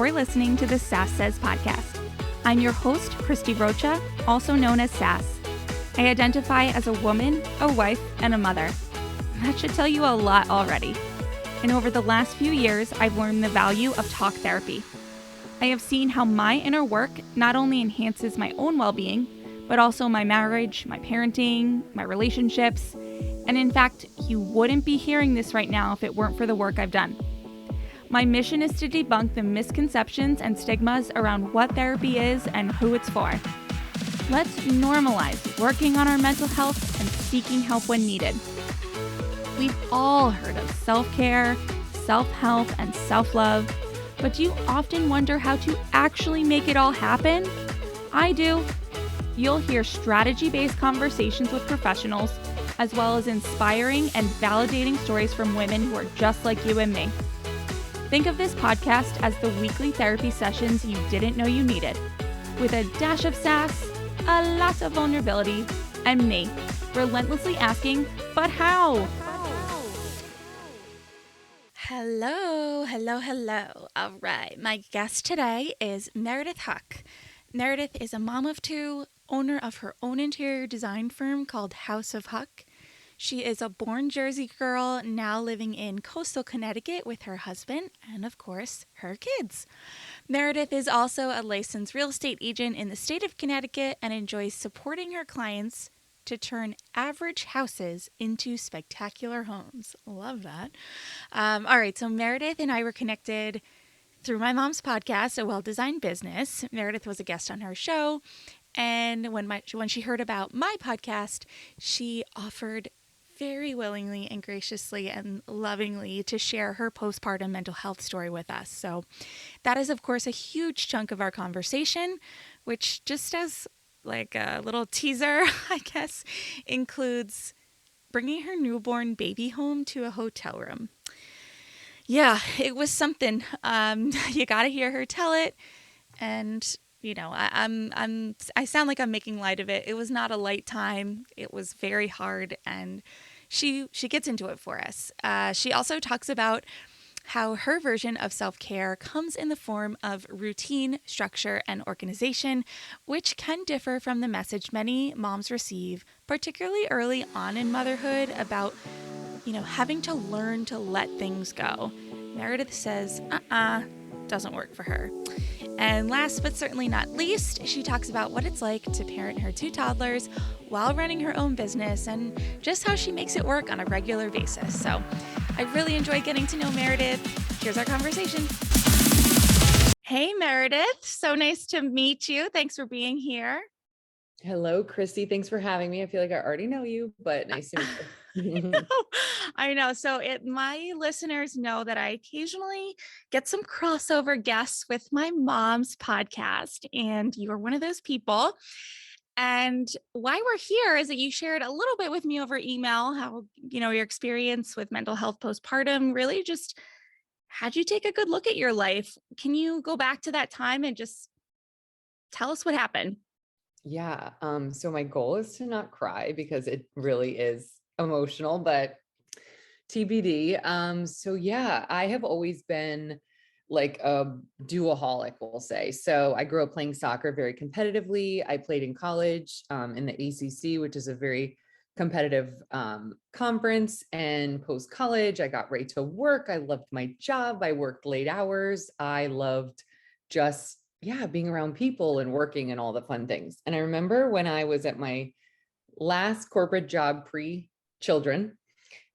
You're listening to the Sass Says podcast. I'm your host, Christy Rocha, also known as Sass. I identify as a woman, a wife, and a mother. That should tell you a lot already. And over the last few years, I've learned the value of talk therapy. I have seen how my inner work not only enhances my own well-being, but also my marriage, my parenting, my relationships. And in fact, you wouldn't be hearing this right now if it weren't for the work I've done. My mission is to debunk the misconceptions and stigmas around what therapy is and who it's for. Let's normalize working on our mental health and seeking help when needed. We've all heard of self-care, self-help, and self-love, but do you often wonder how to actually make it all happen? I do. You'll hear strategy-based conversations with professionals, as well as inspiring and validating stories from women who are just like you and me. Think of this podcast as the weekly therapy sessions you didn't know you needed, with a dash of sass, a lot of vulnerability, and me, relentlessly asking, but how? Hello. All right, my guest today is Meredith Huck. Meredith is a mom of two, owner of her own interior design firm called House of Huck. She is a born Jersey girl, now living in coastal Connecticut with her husband and, of course, her kids. Meredith is also a licensed real estate agent in the state of Connecticut and enjoys supporting her clients to turn average houses into spectacular homes. Love that. All right, so Meredith and I were connected through my mom's podcast, A Well-Designed Business. Meredith was a guest on her show, and when she heard about my podcast, she offered very willingly and graciously and lovingly to share her postpartum mental health story with us. So that is, of course, a huge chunk of our conversation, which, just as like a little teaser, I guess, includes bringing her newborn baby home to a hotel room. Yeah, it was something. You got to hear her tell it. And you know, I sound like I'm making light of it. It was not a light time. It was very hard, and she gets into it for us. She also talks about how her version of self-care comes in the form of routine, structure, and organization, which can differ from the message many moms receive, particularly early on in motherhood, about, having to learn to let things go. Meredith says, doesn't work for her. And last but certainly not least, she talks about what it's like to parent her two toddlers while running her own business and just how she makes it work on a regular basis. So I really enjoyed getting to know Meredith. Here's our conversation. Hey, Meredith. So nice to meet you. Thanks for being here. Hello, Christy. Thanks for having me. I feel like I already know you, but nice to meet you. I know. So my listeners know that I occasionally get some crossover guests with my mom's podcast, and you are one of those people. And why we're here is that you shared a little bit with me over email how, your experience with mental health postpartum really just had you take a good look at your life. Can you go back to that time and just tell us what happened? Yeah. So my goal is to not cry because it really is emotional, but TBD. So yeah, I have always been like a Doaholic, we'll say. So I grew up playing soccer very competitively. I played in college, in the ACC, which is a very competitive conference. And post college, I got right to work. I loved my job. I worked late hours. I loved just being around people and working and all the fun things. And I remember when I was at my last corporate job pre-children,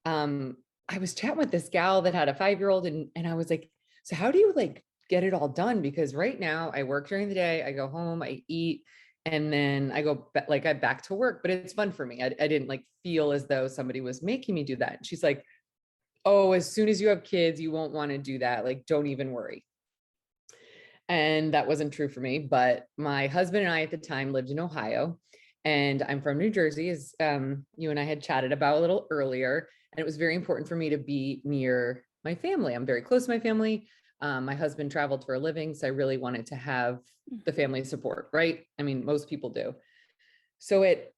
I was chatting with this gal that had a 5-year-old, and I was like, so how do you like get it all done? Because right now I work during the day, I go home, I eat, and then I go I'm back to work, but it's fun for me. I didn't like feel as though somebody was making me do that. And she's like, oh, as soon as you have kids, you won't want to do that. Like, don't even worry. And that wasn't true for me. But my husband and I at the time lived in Ohio, and I'm from New Jersey, as you and I had chatted about a little earlier. And it was very important for me to be near my family. I'm very close to my family. My husband traveled for a living, so I really wanted to have the family support, right? I mean, most people do. So at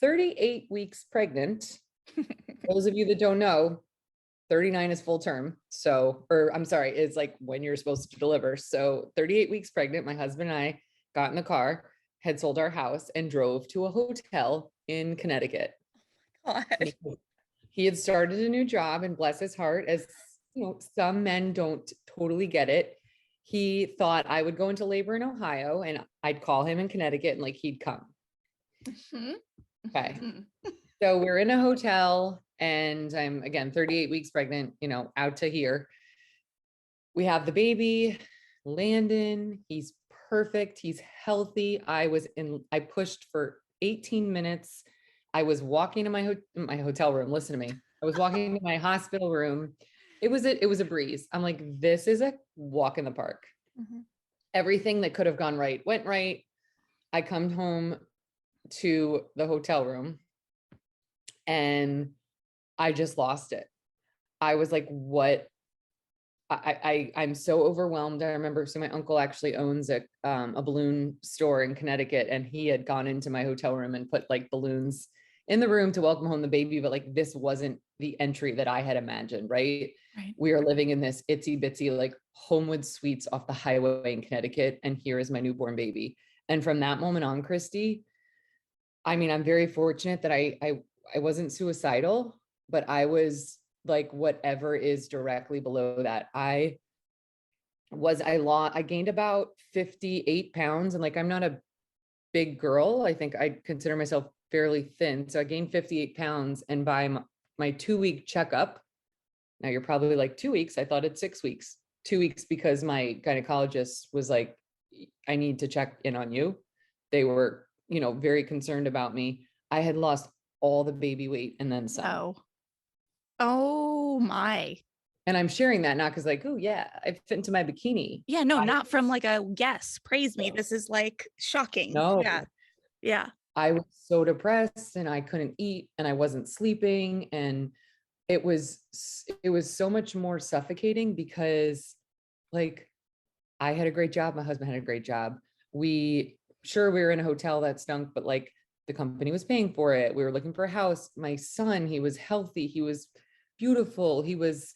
38 weeks pregnant, those of you that don't know, 39 is full term. So, or I'm sorry, it's like when you're supposed to deliver. So 38 weeks pregnant, my husband and I got in the car, had sold our house and drove to a hotel in Connecticut. God. He had started a new job, and bless his heart, as you know, some men don't totally get it. He thought I would go into labor in Ohio and I'd call him in Connecticut and like he'd come. Mhm. Okay. Mhm. So we're in a hotel and I'm again 38 weeks pregnant, you know, out to here. We have the baby, Landon. He's perfect. He's healthy. I pushed for 18 minutes. I was walking to my hotel room. Listen to me. I was walking to my hospital room. It was a breeze. I'm like, this is a walk in the park. Mhm. Everything that could have gone right went right. I come home to the hotel room and I just lost it. I was like, what? I'm so overwhelmed. I remember, so my uncle actually owns a balloon store in Connecticut, and he had gone into my hotel room and put like balloons in the room to welcome home the baby, but like this wasn't the entry that I had imagined, right? Right. We are living in this itsy bitsy like Homewood Suites off the highway in Connecticut, and here is my newborn baby. And from that moment on, Christy, I mean, I'm very fortunate that I wasn't suicidal, but I was like whatever is directly below that. I gained about 58 pounds, and like I'm not a big girl. I think I consider myself fairly thin. So I gained 58 pounds, and by my 2 week checkup, now you're probably like 2 weeks. I thought it's 6 weeks. 2 weeks because my gynecologist was like, I need to check in on you. They were, you know, very concerned about me. I had lost all the baby weight and then some. Oh. Oh my. And I'm sharing that not because like, oh yeah, I fit into my bikini. Yeah, no, I not from like a yes, praise me. This is like shocking. no, Yeah. Yeah. I was so depressed and I couldn't eat and I wasn't sleeping, and it was so much more suffocating because like I had a great job, my husband had a great job. We were in a hotel that stunk, but like the company was paying for it. We were looking for a house. My son, he was healthy, he was beautiful, he was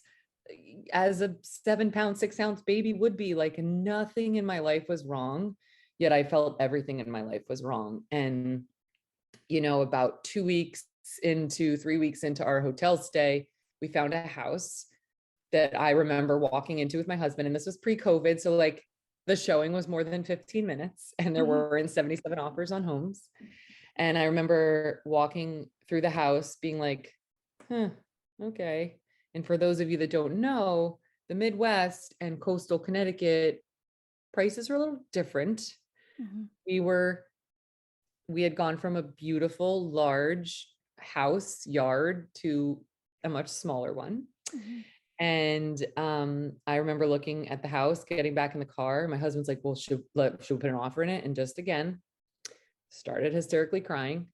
as a 7 pound 6 ounce baby would be. Like nothing in my life was wrong, yet I felt everything in my life was wrong. And you know, about 2 weeks into 3 weeks into our hotel stay, we found a house that I remember walking into with my husband. And this was pre-COVID. So like the showing was more than 15 minutes and there Mhm. were 77 offers on homes. And I remember walking through the house being like, huh, okay. And for those of you that don't know, the Midwest and coastal Connecticut prices are a little different. Mhm. We we had gone from a beautiful large house yard to a much smaller one. Mhm. And I remember looking at the house, getting back in the car. My husband's like, well, should we put an offer in it? And just again, started hysterically crying.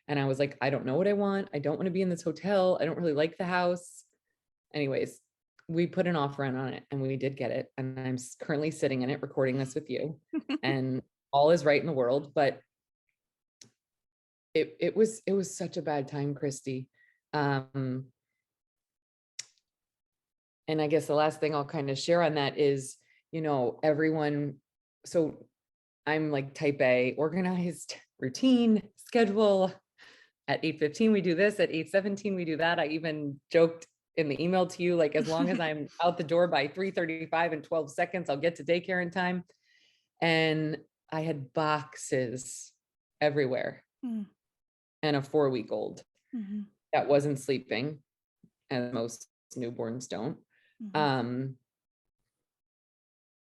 And I was like, I don't know what I want. I don't want to be in this hotel. I don't really like the house. Anyways, we put an offer in on it and we did get it. And I'm currently sitting in it, recording this with you. And all is right in the world. But it was such a bad time, Christy. Um, and I guess the last thing I'll kind of share on that is, you know, everyone, so I'm like type A, organized, routine, schedule. At 8:15, we do this. At 8:17, we do that. I even joked in the email to you, like, as long as I'm out the door by 3:35 and 12 seconds, I'll get to daycare in time. And I had boxes everywhere Mm. and a 4-week-old Mhm. that wasn't sleeping, as most newborns don't. Mhm. Um,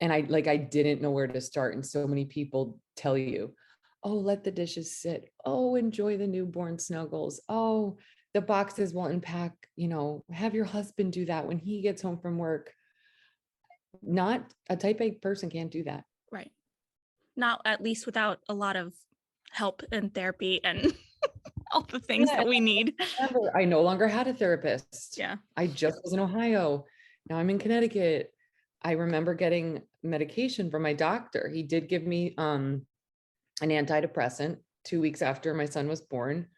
and I didn't know where to start. And so many people tell you, oh, let the dishes sit. Oh, enjoy the newborn snuggles. Oh, the boxes will unpack, you know, have your husband do that when he gets home from work. Not a type A person can't do that. Right. Not at least without a lot of help and therapy and all the things Yeah, that and we need. remember, I no longer had a therapist. Yeah. I just was in Ohio. Now I'm in Connecticut. I remember getting medication from my doctor. He did give me an antidepressant 2 weeks after my son was born.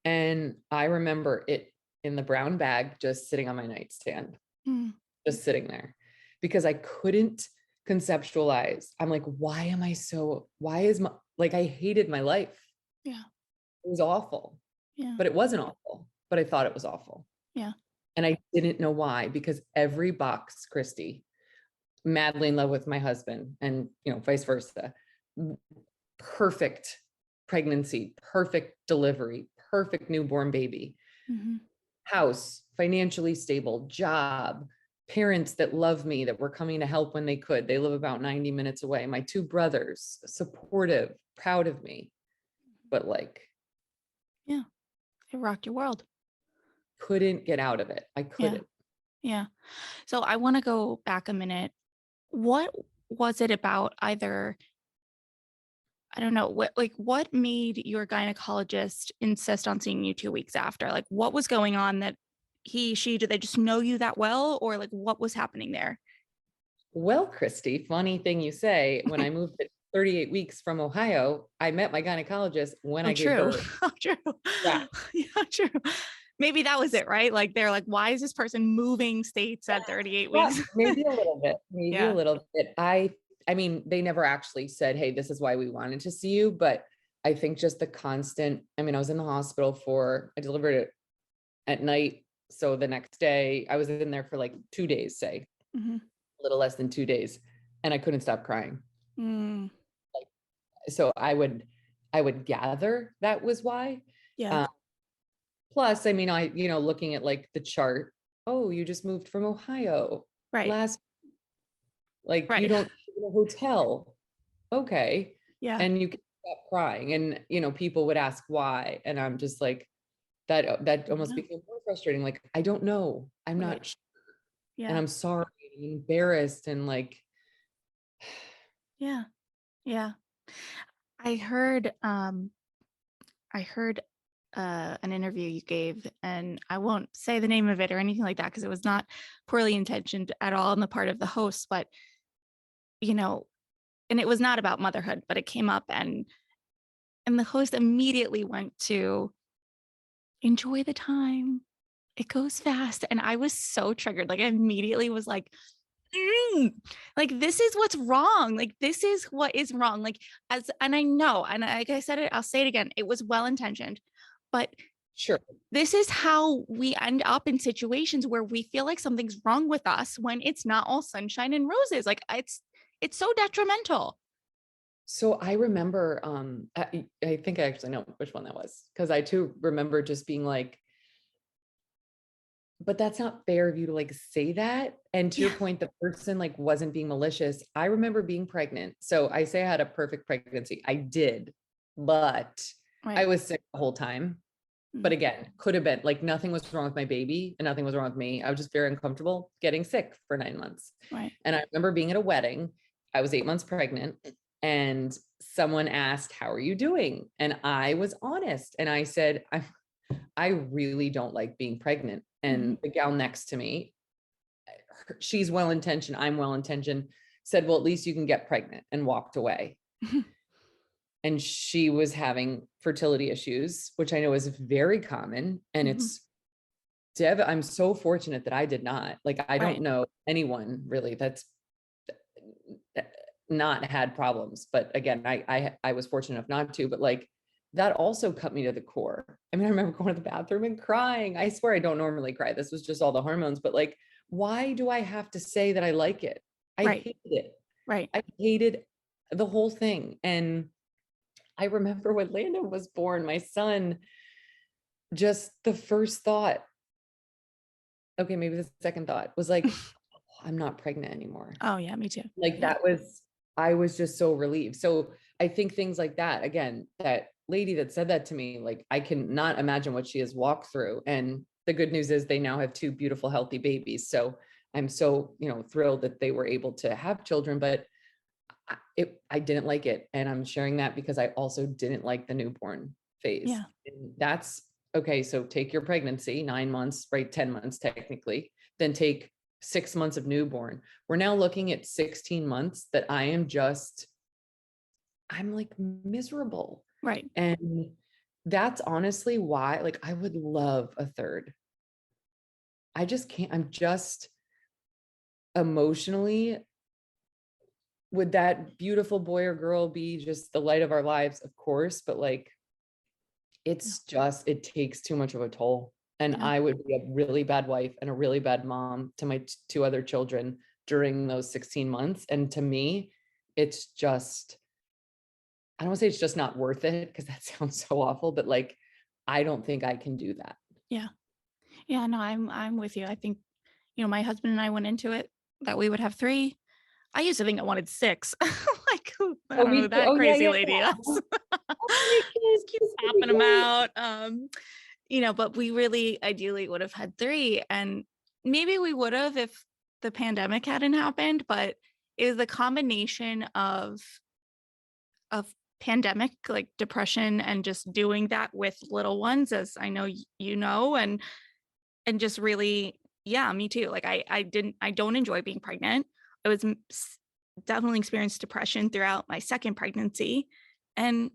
And I remember it in the brown bag just sitting on my nightstand. Mm. just sitting there because I couldn't conceptualize. I'm like, why is my, like, I hated my life. Yeah. It was awful, Yeah. but it wasn't awful, but I thought it was awful. Yeah. And I didn't know why, because every box, Christy, madly in love with my husband and, vice versa. Perfect pregnancy, perfect delivery, perfect newborn baby, Mm-hmm. house, financially stable, job, parents that love me, that were coming to help when they could. They live about 90 minutes away. My two brothers, supportive, proud of me, but like, Yeah. It rocked your world. couldn't get out of it. I Yeah. couldn't. Yeah. So I want to go back a minute. What was it about either, I don't know, what made your gynecologist insist on seeing you 2 weeks after? Like what was going on that did they just know you that well? Or like what was happening there? Well, Christy, funny thing you say, when I moved at 38 weeks from Ohio, I met my gynecologist when Oh, I gave true. birth. Oh, true. Yeah. Yeah, true. Maybe that was it, right? Like they're like, why is this person moving states at 38 Yeah, weeks? maybe a little bit, maybe a Yeah. little bit. I mean, they never actually said, hey, this is why we wanted to see you. But I think just the constant, I mean, I was in the hospital I delivered it at night. So the next day I was in there for like 2 days, say Mm-hmm. a little less than 2 days, and I couldn't stop crying. Mm, So I would gather that was why. yeah. Um, Plus, I mean, looking at like the chart, oh, you just moved from Ohio Right. last, like you Right. don't live in a hotel. Okay. Yeah. And you can stop crying. And, people would ask why. And I'm just like, that almost Yeah. became more frustrating. Like, I don't know. I'm Right. not sure. And Yeah. I'm sorry, I'm embarrassed. And like, Yeah. Yeah. I heard I heard an interview you gave, and I won't say the name of it or anything like that because it was not poorly intentioned at all on the part of the host, but you know, and it was not about motherhood, but it came up, and the host immediately went to enjoy the time. It goes fast. And I was so triggered. Like I immediately was like, mm, like this is what's wrong. Like this is what is wrong. Like and I know, and like I said it, I'll say it again. It was well intentioned, but sure. this is how we end up in situations where we feel like something's wrong with us when it's not all sunshine and roses. Like it's so detrimental. So I remember, I think I actually know which one that was, because I too remember just being like, but that's not fair of you to like say that. And to your Yeah. point, the person like wasn't being malicious. I remember being pregnant. So I say I had a perfect pregnancy. I did, but I Right. was sick the whole time. But Mm, again, could have been like nothing was wrong with my baby and nothing was wrong with me. I was just very uncomfortable getting sick for 9 months. right. And I remember being at a wedding. I was 8 months pregnant, and someone asked, how are you doing? And I was honest. And I said, I really don't like being pregnant. Mm-hmm. And the gal next to me, she's well intentioned, I'm well intentioned, said, well, at least you can get pregnant, and walked away. And she was having fertility issues, which I know is very common. And Mm-hmm. I'm so fortunate that I did not. Like, I don't Right. know anyone really that's not had problems. But again, I was fortunate enough not to, but like that also cut me to the core. I mean, I remember going to the bathroom and crying. I swear I don't normally cry. This was just all the hormones, but like, why do I have to say that I like it? I Right. hated it. Right. I hated the whole thing. And I remember when Landon was born, my son, just the first thought, okay, maybe the second thought was like, oh, I'm not pregnant anymore. Oh yeah, me too. Like Yeah. I was just so relieved. So I think things like that, again, that lady that said that to me, like I can not imagine what she has walked through. And the good news is they now have two beautiful, healthy babies. So I'm so, thrilled that they were able to have children, but I didn't like it. And I'm sharing that because I also didn't like the newborn phase. Yeah. And that's okay. So take your pregnancy, 9 months, right? 10 months technically, then take 6 months of newborn. We're now looking at 16 months that I'm like miserable. Right. And that's honestly why, like, I would love a third. I just can't, I'm just, emotionally, would that beautiful boy or girl be just the light of our lives? Of course, but like, it's just, it takes too much of a toll. And Yeah. I would be a really bad wife and a really bad mom to my two other children during those 16 months. And to me, it's just, I don't want to say it's just not worth it, because that sounds so awful, but like, I don't think I can do that. Yeah. Yeah. No, I'm with you. I think, my husband and I went into it that we would have 3. I used to think I wanted 6. Like, I Oh, don't know me who too. that Oh, yeah, crazy yeah, lady yeah. is. How many Just kids? keep This would be popping them great. out. But we really ideally would have had 3. And maybe we would have if the pandemic hadn't happened, but it was the combination of pandemic, like depression, and just doing that with little ones, as I know and just really, yeah, me too. Like I don't enjoy being pregnant. I was definitely experienced depression throughout my second pregnancy. And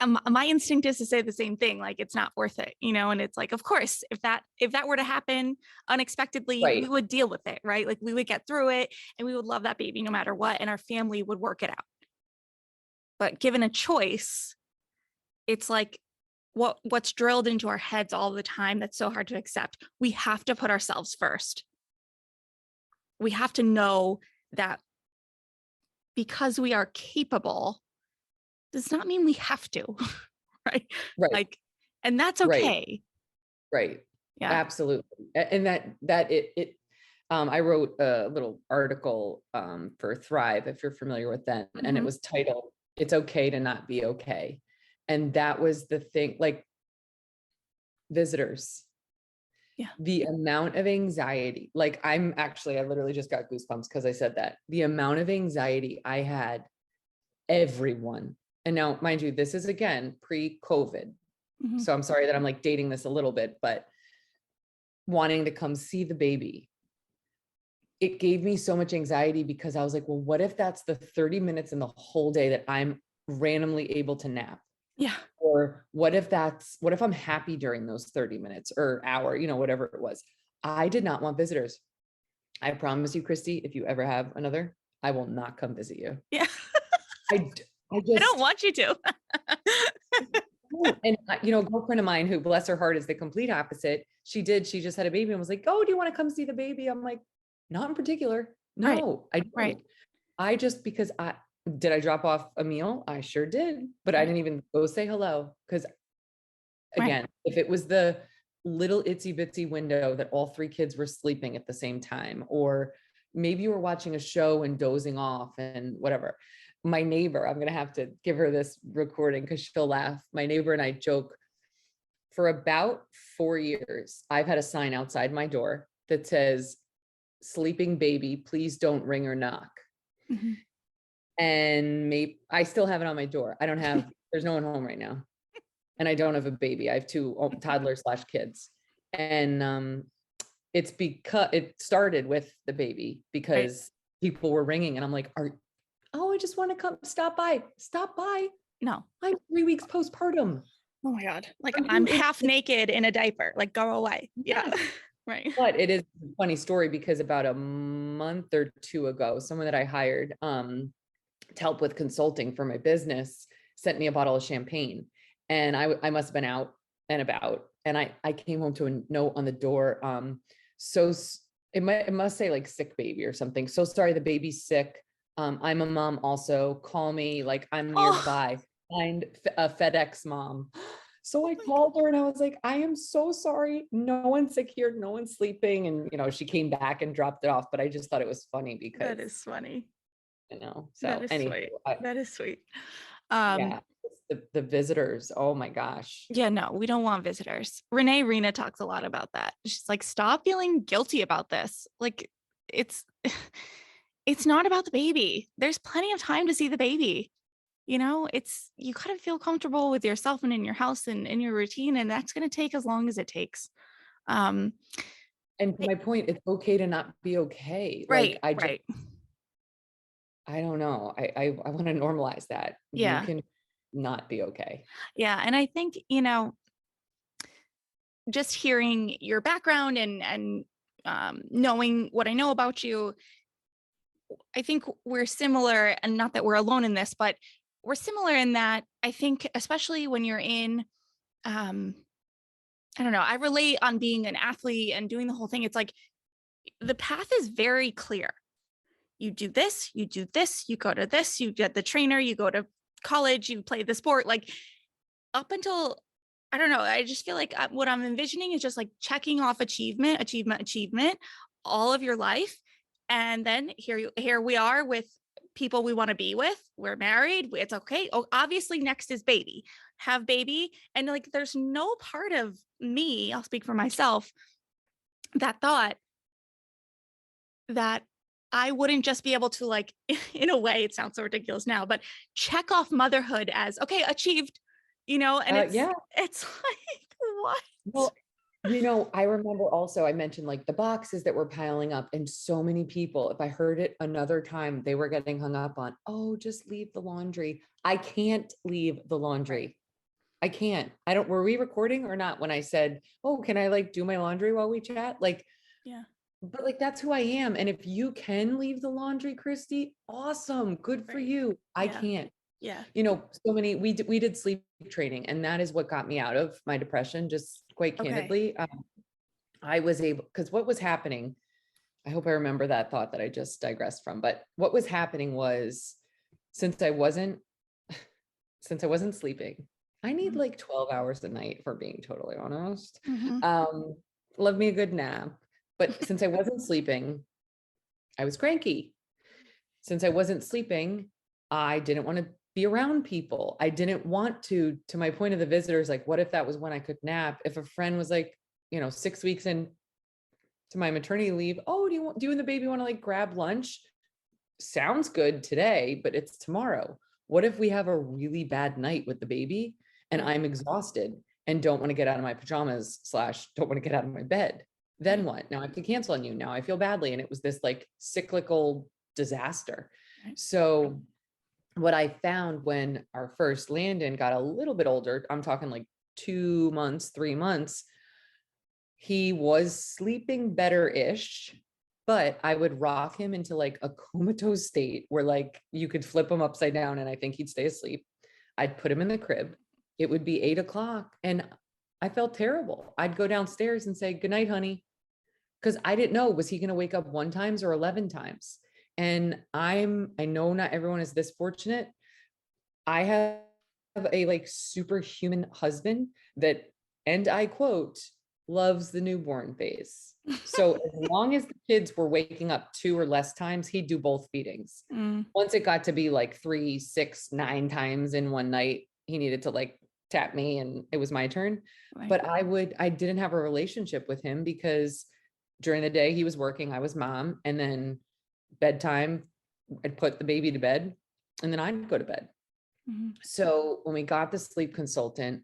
my instinct is to say the same thing, like it's not worth it, and it's like, of course, if that were to happen unexpectedly, we Right. would deal with it, right? Like we would get through it, and we would love that baby no matter what, and our family would work it out. But given a choice, it's like what's drilled into our heads all the time that's so hard to accept. We have to put ourselves first. We have to know that because we are capable does not mean we have to, right? Right. Like, and that's Right. okay. Right. Yeah. Absolutely. And that I wrote a little article for Thrive, if you're familiar with them, and it Mm-hmm. was titled, "It's Okay to Not Be Okay." And that was the thing, like, visitors, Yeah. the amount of anxiety, like, I literally just got goosebumps because I said that. The amount of anxiety I had, everyone. And now, mind you, this is again pre-COVID. Mm-hmm. So I'm sorry that I'm like dating this a little bit, but wanting to come see the baby, it gave me so much anxiety because I was like, well, what if that's the 30 minutes in the whole day that I'm randomly able to nap? Yeah. Or what if I'm happy during those 30 minutes or hour, whatever it was. I did not want visitors. I promise you, Christy, if you ever have another, I will not come visit you. Yeah. I, I I don't just, want you to. and a girlfriend of mine who, bless her heart, is the complete opposite. She just had a baby and was like, oh, do you want to come see the baby? I'm like, not in particular. Right. No, I Right. don't. I just, because did I drop off a meal? I sure did, but I Right. didn't even go say hello. Because Right. again, if it was the little itsy bitsy window that all 3 kids were sleeping at the same time, or maybe you were watching a show and dozing off and whatever. My neighbor, I'm going to have to give her this recording because she'll laugh. My neighbor and I joke, for about 4 years, I've had a sign outside my door that says, sleeping baby, please don't ring or knock. Mm-hmm. And maybe I still have it on my door. There's no one home right now. And I don't have a baby. I have 2 toddlers / kids. And it's because it started with the baby, Right. because people were ringing and I'm like, oh, I just want to come stop by. Stop by. No. I'm 3 weeks postpartum. Oh my God. Like I'm I'm too half naked in a diaper. Like go away. Yeah. Yes. Right. But it is a funny story because about a month or 2 ago, someone that I hired to help with consulting for my business sent me a bottle of champagne. And I must have been out and about. And I came home to a note on the door. So it must say like sick baby or something. So sorry, the baby's sick. I'm a mom also. Call me, like I'm Oh, nearby. Find a FedEx mom. So oh I my called her and I was like, I am so sorry. No one's sick here. No one's sleeping. And she came back and dropped it off. But I just thought it was funny God. That because, is funny. That so is anyway, sweet. That is sweet. Um, yeah, it's the visitors. Oh my gosh. yeah, no, we don't want visitors. Renee Reina talks a lot about that. She's like, stop feeling guilty about this. Like it's it's not about the baby. There's plenty of time to see the baby. It's you gotta feel comfortable with yourself and in your house and in your routine, and that's gonna take as long as it takes. Um, And to I- my point, it's okay to not be okay. Like right, right. I don't know. I want to normalize that. You Yeah. can not be okay. Yeah. And I think, just hearing your background and knowing what I know about you, I think we're similar, and not that we're alone in this, but we're similar in that I think, especially when you're in, um, I don't know, I relate on being an athlete and doing the whole thing. It's like the path is very clear. You do this, you do this, you go to this, you get the trainer, you go to college, you play the sport. Like up until, I don't know, I just feel like what I'm envisioning is just like checking off achievement, achievement, achievement all of your life. And then here we are with people we want to be with. We're married. It's okay. Oh, obviously next is baby. Have baby. And like there's no part of me, I'll speak for myself, that thought that I wouldn't just be able to like, in a way, it sounds so ridiculous now, but check off motherhood as okay, achieved, and Yeah. it's like, what? Well, I remember also I mentioned like the boxes that were piling up, and so many people, if I heard it another time, they were getting hung up on, oh, just leave the laundry. I can't leave the laundry. I can't. I don't, were we recording or not when I said, oh, can I like do my laundry while we chat? Like, Yeah. but like that's who I am. And if you can leave the laundry, Christy, awesome. Good for Right. you. I Yeah. can't. Yeah. So many, we did sleep training, and that is what got me out of my depression, just quite Okay. candidly. I was able, because what was happening, I hope I remember that thought that I just digressed from, but what was happening was since I wasn't, since I wasn't sleeping, I need Mhm. like 12 hours a night, for being totally honest. Mhm. Um, love me a good nap. But since I wasn't sleeping, I was cranky. Since I wasn't sleeping, I didn't want to be around people. I didn't want to my point of the visitors, like, what if that was when I could nap? If a friend was like, 6 weeks in to my maternity leave, oh, do you and the baby want to like grab lunch? Sounds good today, but it's tomorrow. What if we have a really bad night with the baby and Right. I'm exhausted and don't want to get out of my pajamas / don't want to get out of my bed? Then Right. what? Now I have to cancel on you. Now I feel badly. And it was this like cyclical disaster. Right. So what I found when our first Landon got a little bit older, I'm talking like 2 months, 3 months, he was sleeping better-ish, but I would rock him into like a comatose state where like you could flip him upside down and I think he'd stay asleep. I'd put him in the crib. It would be 8 o'clock and I felt terrible. I'd go downstairs and say, good night, honey. Because I didn't know, was he going to wake up one times or 11 times? And I know not everyone is this fortunate. I have a like superhuman husband that, and I quote, loves the newborn phase. So as long as the kids were waking up 2 or less times, he'd do both feedings. Mm. Once it got to be like 3, 6, 9 times in one night, he needed to like tap me and it was my turn. Right. But I didn't have a relationship with him because during the day he was working, I was mom, and then bedtime, I'd put the baby to bed and then I'd go to bed. Mhm. So when we got the sleep consultant,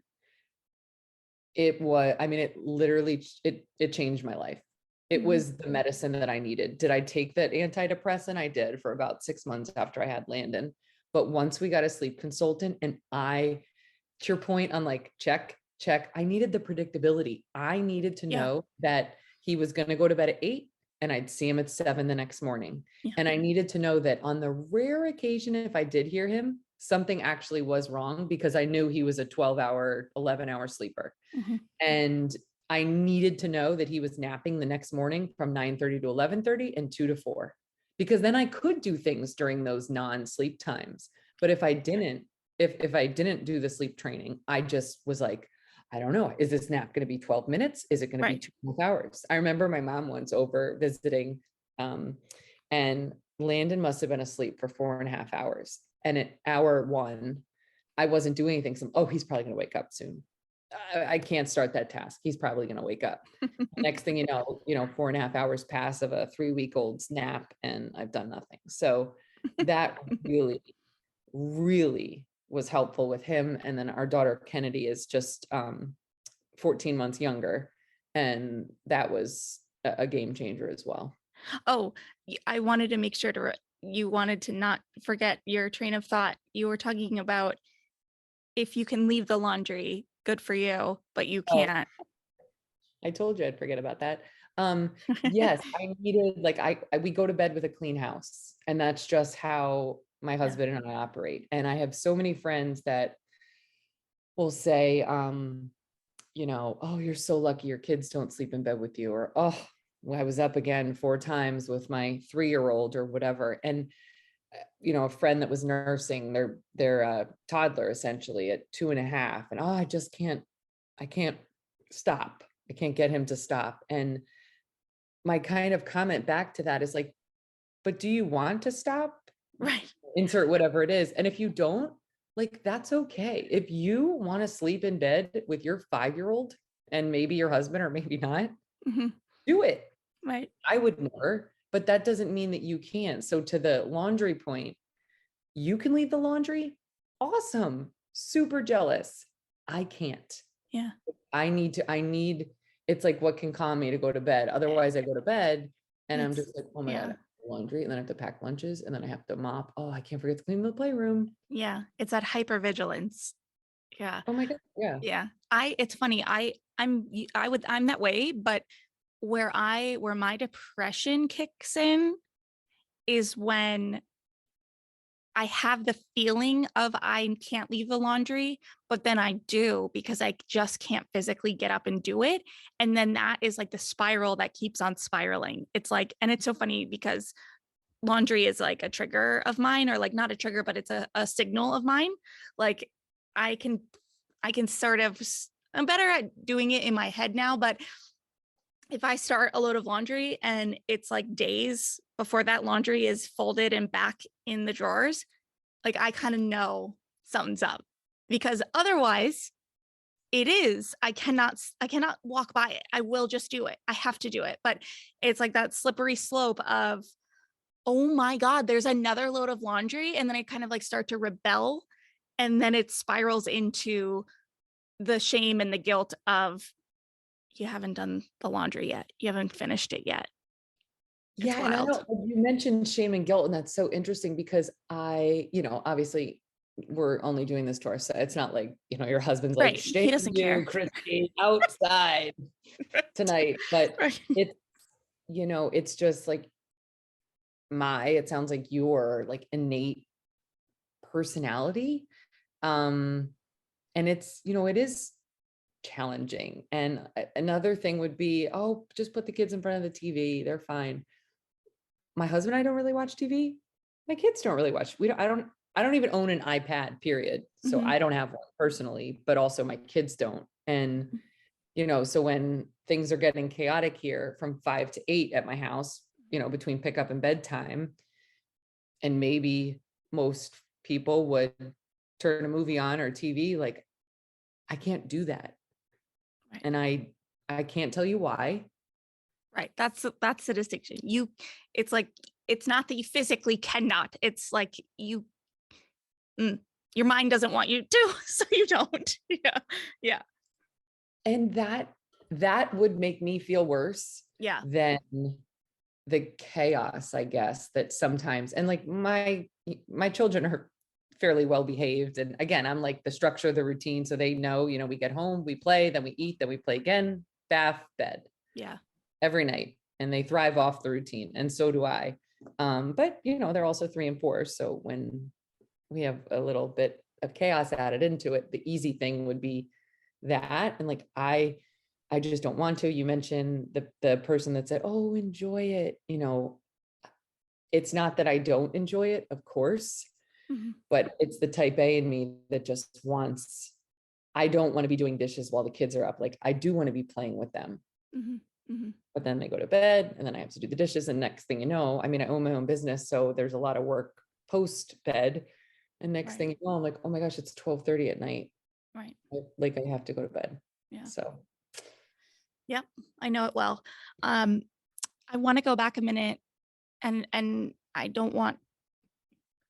it was, I mean, it literally, it changed my life. It Mhm. was the medicine that I needed. Did I take that antidepressant? I did for about 6 months after I had Landon. But once we got a sleep consultant, and to your point on like, check, check, I needed the predictability. I needed to Yeah. know that he was going to go to bed at 8 and I'd see him at 7 the next morning. Yeah. And I needed to know that on the rare occasion, if I did hear him, something actually was wrong, because I knew he was a 12-hour, 11-hour sleeper. Mhm. And I needed to know that he was napping the next morning from 9:30 to 11:30 and 2 to 4, because then I could do things during those non-sleep times. But if I didn't do the sleep training, I just was like, I don't know, is this nap going to be 12 minutes? Is it going to be Right. 2.5 hours? I remember my mom once over visiting, and Landon must have been asleep for 4.5 hours. And at hour 1, I wasn't doing anything. So, oh, he's probably going to wake up soon. I can't start that task. He's probably going to wake up. Next thing you know, 4.5 hours pass of a 3-week-old's nap, and I've done nothing. So that really, really was helpful with him. And then our daughter Kennedy is just 14 months younger, and that was a game changer as well. Oh, I wanted to make sure you wanted to not forget your train of thought. You were talking about if you can leave the laundry, good for you, but you Oh, can't. I told you I'd forget about that. Yes, I needed like we go to bed with a clean house, and that's just how my Yeah. husband and I operate. And I have so many friends that will say, oh, you're so lucky your kids don't sleep in bed with you, or oh, well, I was up again 4 times with my 3-year-old or whatever. And a friend that was nursing their toddler essentially at 2.5, and oh, I can't stop. I can't get him to stop. And my kind of comment back to that is like, but do you want to stop? Right. Insert whatever it is. And if you don't, like, that's okay. If you want to sleep in bed with your 5-year-old and maybe your husband or maybe not, Hmm. do it. Right. I would never, but that doesn't mean that you can't. So to the laundry point, you can leave the laundry. Awesome. Super jealous. I can't. Yeah. I need, it's like what can calm me to go to bed. Otherwise I go to bed and I'm It's just like, oh my God, I yeah. have laundry, and then I have to pack lunches, and then I have to mop. Oh, I can't forget to clean the playroom. Yeah. It's that hypervigilance. Yeah. Oh my God. Yeah. Yeah. It's funny. I'm that way, but where my depression kicks in is when I have the feeling of I can't leave the laundry, but then I do because I just can't physically get up and do it. And then that is like the spiral that keeps on spiraling. It's like, and it's so funny because laundry is like a trigger of mine, or like not a trigger, but it's a signal of mine. Like I can, I can sort of, I'm better at doing it in my head now, but if I start a load of laundry and it's like days before that laundry is folded and back in the drawers, like I kind of know something's up, because otherwise I cannot walk by it. I will just do it. I have to do it. But it's like that slippery slope of, oh my God, there's another load of laundry. And then I kind of like start to rebel. And then it spirals into the shame and the guilt of, you haven't done the laundry yet. You haven't finished it yet. It's Yeah. And I wild. don't, you mentioned shame and guilt, and that's so interesting because obviously we're only doing this to our side. It's not like, your husband's like, Right. shame He doesn't you, care. Christy, outside tonight. But Right. it's, it's just like it sounds like your like innate personality. Um, and it's, it is challenging. And another thing would be, oh, just put the kids in front of the TV. They're fine. My husband and I don't really watch TV. My kids don't really watch. I don't even own an iPad, period. So Mm-hmm. I don't have one personally, but also my kids don't. And, so when things are getting chaotic here from 5 to 8 at my house, between pickup and bedtime, and maybe most people would turn a movie on or TV, like I can't do that. Right. And I can't tell you why. Right. That's the distinction. It's like, it's not that you physically cannot. It's like your mind doesn't want you to, so you don't. Yeah. Yeah. And that would make me feel worse Yeah. than the chaos, I guess, that sometimes, and like my children are fairly well behaved. And again, I'm like the structure of the routine. So they know, we get home, we play, then we eat, then we play again, bath, bed Yeah. every night. And they thrive off the routine. And so do I. But they're also 3 and 4. So when we have a little bit of chaos added into it, the easy thing would be that. And like, I just don't want to. You mentioned the person that said, oh, enjoy it. It's not that I don't enjoy it, of course, Mm-hmm. but it's the type A in me that just wants, I don't want to be doing dishes while the kids are up. Like I do want to be playing with them, Mm-hmm. Mm-hmm. but then they go to bed and then I have to do the dishes. And next thing you know, I mean, I own my own business. So there's a lot of work post bed. And next Right. thing you know, I'm like, oh my gosh, it's 12:30 at night. Right. Like I have to go to bed. Yeah. So Yep. I know it well. Um, I want to go back a minute, and I don't want,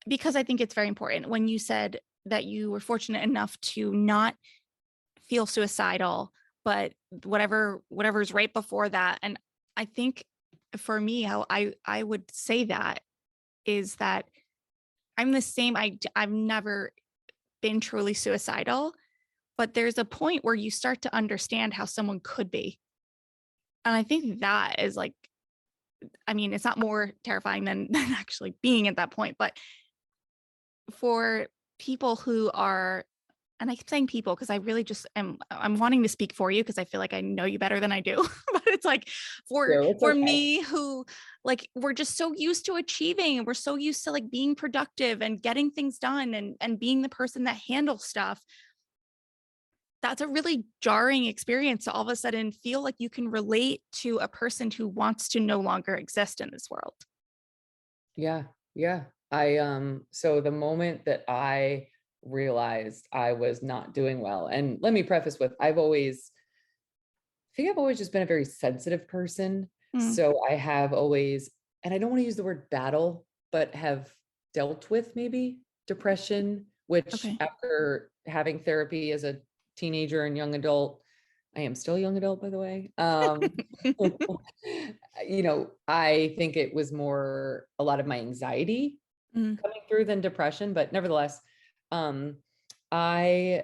because I think it's very important when you said that you were fortunate enough to not feel suicidal, but whatever's right before that. And I think for me, how I would say that is that I'm the same. I've never been truly suicidal, but there's a point where you start to understand how someone could be. And I think that is like, I mean, it's not more terrifying than actually being at that point, but for people who are, and I keep saying people because I really just I'm wanting to speak for you because I feel like I know you better than I do. But it's like So it's for okay. me who like we're just so used to achieving and we're so used to like being productive and getting things done and being the person that handles stuff. That's a really jarring experience to all of a sudden feel like you can relate to a person who wants to no longer exist in this world. Yeah, yeah. So the moment that I realized I was not doing well, and let me preface with I think I've always just been a very sensitive person. Mm, So I have always, and I don't want to use the word battle, but have dealt with maybe depression, which okay. after having therapy as a teenager and young adult, I am still a young adult, by the way. I think it was more a lot of my anxiety Mm, coming through than depression, but nevertheless, um, I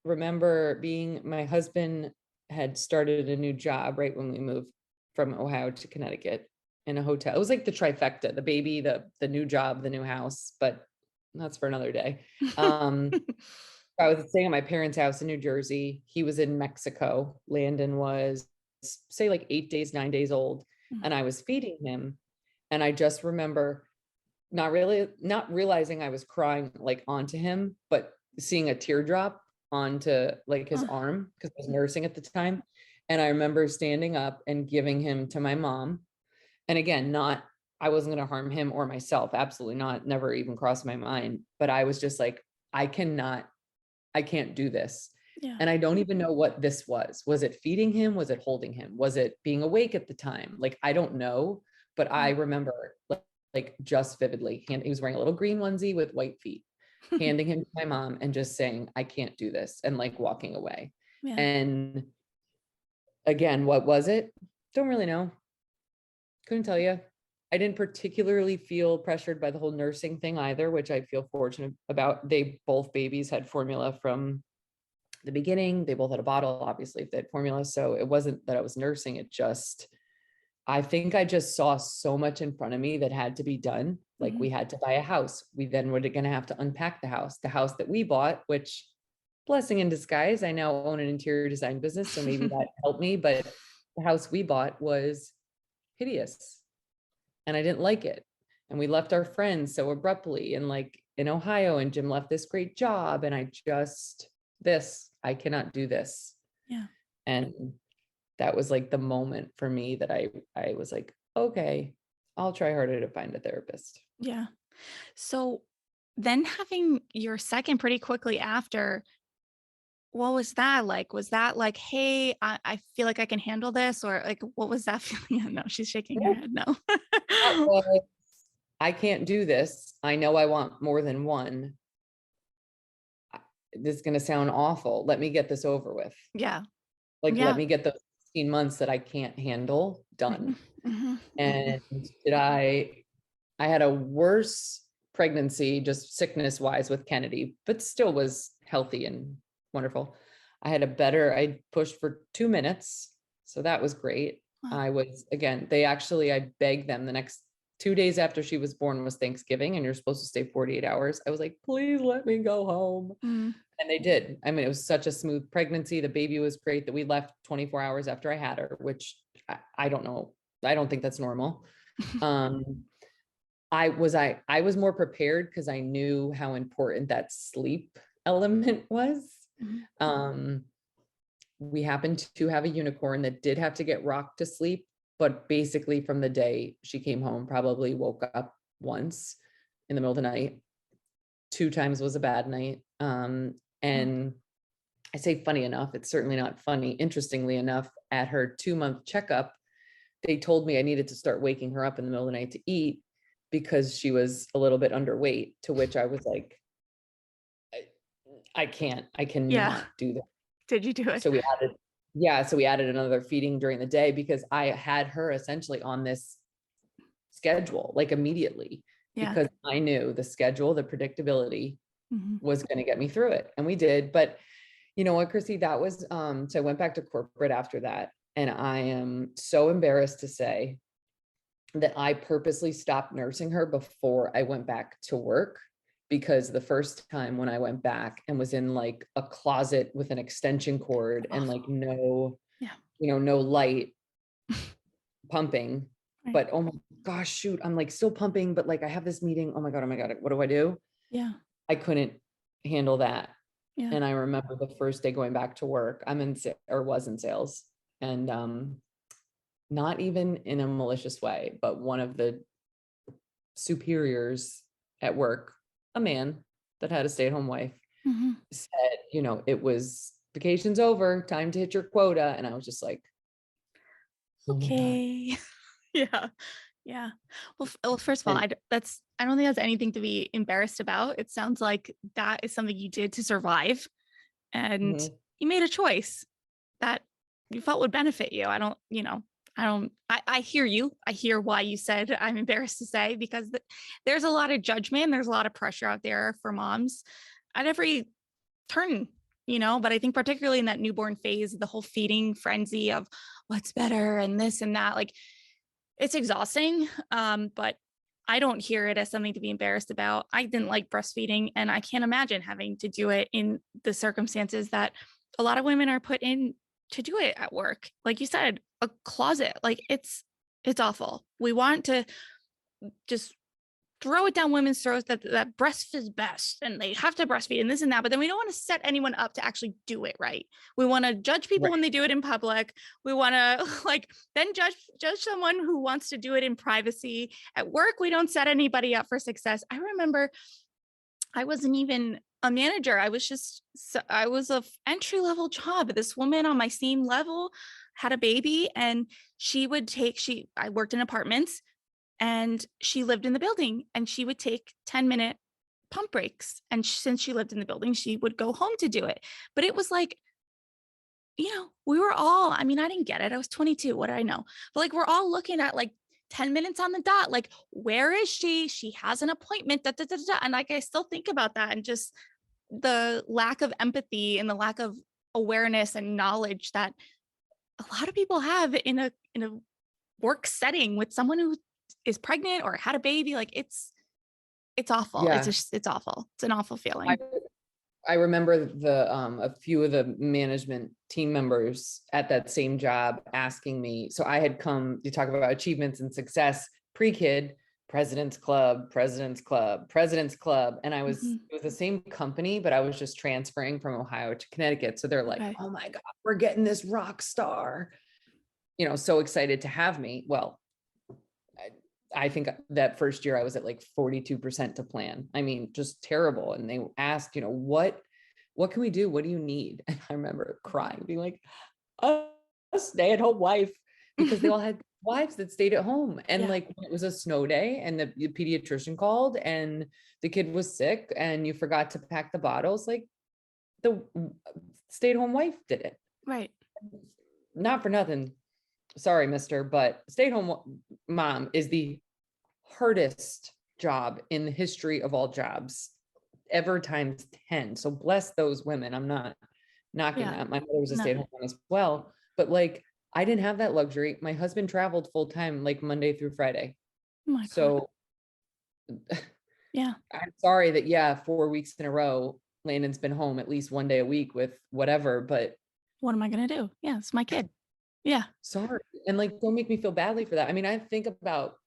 remember my husband had started a new job right when we moved from Ohio to Connecticut in a hotel. It was like the trifecta, the baby, the new job, the new house, but that's for another day. I was staying at my parents' house in New Jersey. He was in Mexico. Landon was, say, like 8 days, 9 days old, and I was feeding him. And I just remember not realizing I was crying like onto him, but seeing a teardrop onto like his Oh, arm because I was nursing at the time. And I remember standing up and giving him to my mom. And again, not, I wasn't going to harm him or myself. Absolutely not. Never even crossed my mind. But I was just like, I can't do this. yeah. And I don't even know what this was. Was it feeding him? Was it holding him? Was it being awake at the time? Like, I don't know, but I Mm. remember like just vividly, he was wearing a little green onesie with white feet, handing him to my mom and just saying, I can't do this, and like walking away. Yeah. And again, what was it? Don't really know. Couldn't tell you. I didn't particularly feel pressured by the whole nursing thing either, which I feel fortunate about. Both babies had formula from the beginning. They both had a bottle, obviously, if they had formula. So it wasn't that I was nursing. I think I just saw so much in front of me that had to be done. Like Mhm. we had to buy a house. We then were going to have to unpack the house that we bought, which blessing in disguise. I now own an interior design business. So maybe that helped me, but the house we bought was hideous and I didn't like it. And we left our friends so abruptly and like in Ohio, and Jim left this great job. And I cannot do this. Yeah. And that was like the moment for me that I was like, okay, I'll try harder to find a therapist. Yeah. So then having your second pretty quickly after, what was that like? Was that like, hey, I feel like I can handle this? Or like, what was that feeling? No, she's shaking her Yeah, head. No. that was, I can't do this. I know I want more than one. This is going to sound awful. Let me get this over with. Yeah. Like, let Yeah. me get those 16 months that I can't handle Mhm, done. mhm, mhm. And I had a worse pregnancy, just sickness wise with Kennedy, but still was healthy and wonderful. I pushed for 2 minutes. So that was great. Wow. I begged them the next 2 days after she was born was Thanksgiving, and you're supposed to stay 48 hours. I was like, please let me go home. Mm. And they did. I mean, it was such a smooth pregnancy. The baby was great that we left 24 hours after I had her, which I don't know. I don't think that's normal. Um, I was more prepared because I knew how important that sleep element was. Mhm. Um, we happened to have a unicorn that did have to get rocked to sleep, but basically from the day she came home, probably woke up once in the middle of the night. 2 times was a bad night. Oh. And I say funny enough, it's certainly not funny. Interestingly enough, at her 2 month checkup, they told me I needed to start waking her up in the middle of the night to eat because she was a little bit underweight, to which I was like, I Yeah. cannot do that. Did you do it? So we added another feeding during the day because I had her essentially on this schedule, like immediately, Yeah. because I knew the schedule, the predictability Mhm. was going to get me through it. And we did. But you know what, Chrissy, that was, so I went back to corporate after that. And I am so embarrassed to say that I purposely stopped nursing her before I went back to work, because the first time when I went back and was in like a closet with an extension cord and like Awful. no, Yeah. no light pumping, Right. but oh my gosh, shoot, I'm like still pumping, but like I have this meeting. Oh my God, what do I do? Yeah. I couldn't handle that. Yeah. And I remember the first day going back to work, was in sales, and not even in a malicious way, but one of the superiors at work, a man that had a stay-at-home wife, Hmm. said, it was vacation's over, time to hit your quota. And I was just like, oh my God. Okay. Yeah. Yeah. Well, first of all, And I don't think that's anything to be embarrassed about. It sounds like that is something you did to survive, and mhm, you made a choice that you felt would benefit you. I hear you. I hear why you said I'm embarrassed to say, because there's a lot of judgment. There's a lot of pressure out there for moms at every turn, but I think particularly in that newborn phase, the whole feeding frenzy of what's better and this and that, like, it's exhausting. But I don't hear it as something to be embarrassed about. I didn't like breastfeeding, and I can't imagine having to do it in the circumstances that a lot of women are put in to do it at work. Like you said, a closet, like it's awful. We want to just throw it down women's throats that breast is best and they have to breastfeed and this and that, but then we don't want to set anyone up to actually do it right. We want to judge people right. when they do it in public. We want to like then judge someone who wants to do it in privacy. At work, we don't set anybody up for success. I remember I wasn't even a manager. I was a entry level job. This woman on my same level had a baby, and I worked in apartments, and she lived in the building, and she would take 10-minute pump breaks. And since she lived in the building, she would go home to do it. But it was like, we were all, I mean, I didn't get it. I was 22. What did I know? But like, we're all looking at like 10 minutes on the dot. Like, where is she? She has an appointment. Da, da, da, da. And like, I still think about that, and just the lack of empathy and the lack of awareness and knowledge that a lot of people have in a work setting with someone who is pregnant or had a baby. Like, it's awful. Yeah. It's awful. It's an awful I, feeling. I remember a few of the management team members at that same job asking me. So I had come, you talk about achievements and success pre-kid, President's Club, President's Club, President's Club. And Hmm. it was the same company, but I was just transferring from Ohio to Connecticut. So they're like, Okay. oh my God, we're getting this rock star, so excited to have me. Well, I think that first year I was at like 42% to plan. I mean, just terrible. And they asked, what can we do? What do you need? And I remember crying, being like, a stay-at-home wife, because they all had wives that stayed at home. And Yeah. like when it was a snow day and the pediatrician called and the kid was sick and you forgot to pack the bottles, like the stay-at-home wife did it. Right. Not for nothing. Sorry, mister, but stay-at-home mom is the hardest job in the history of all jobs, ever times 10. So bless those women. I'm not knocking Yeah. that. My mother was a No. stay-at-home mom as well, but like I didn't have that luxury. My husband traveled full time, like Monday through Friday. Oh my God. So Yeah. I'm sorry that, yeah, 4 weeks in a row, Landon's been home at least one day a week with whatever, but What am I going to do? Yeah. It's my kid. Yeah. sorry. And like, don't make me feel badly for that. I mean, I think about,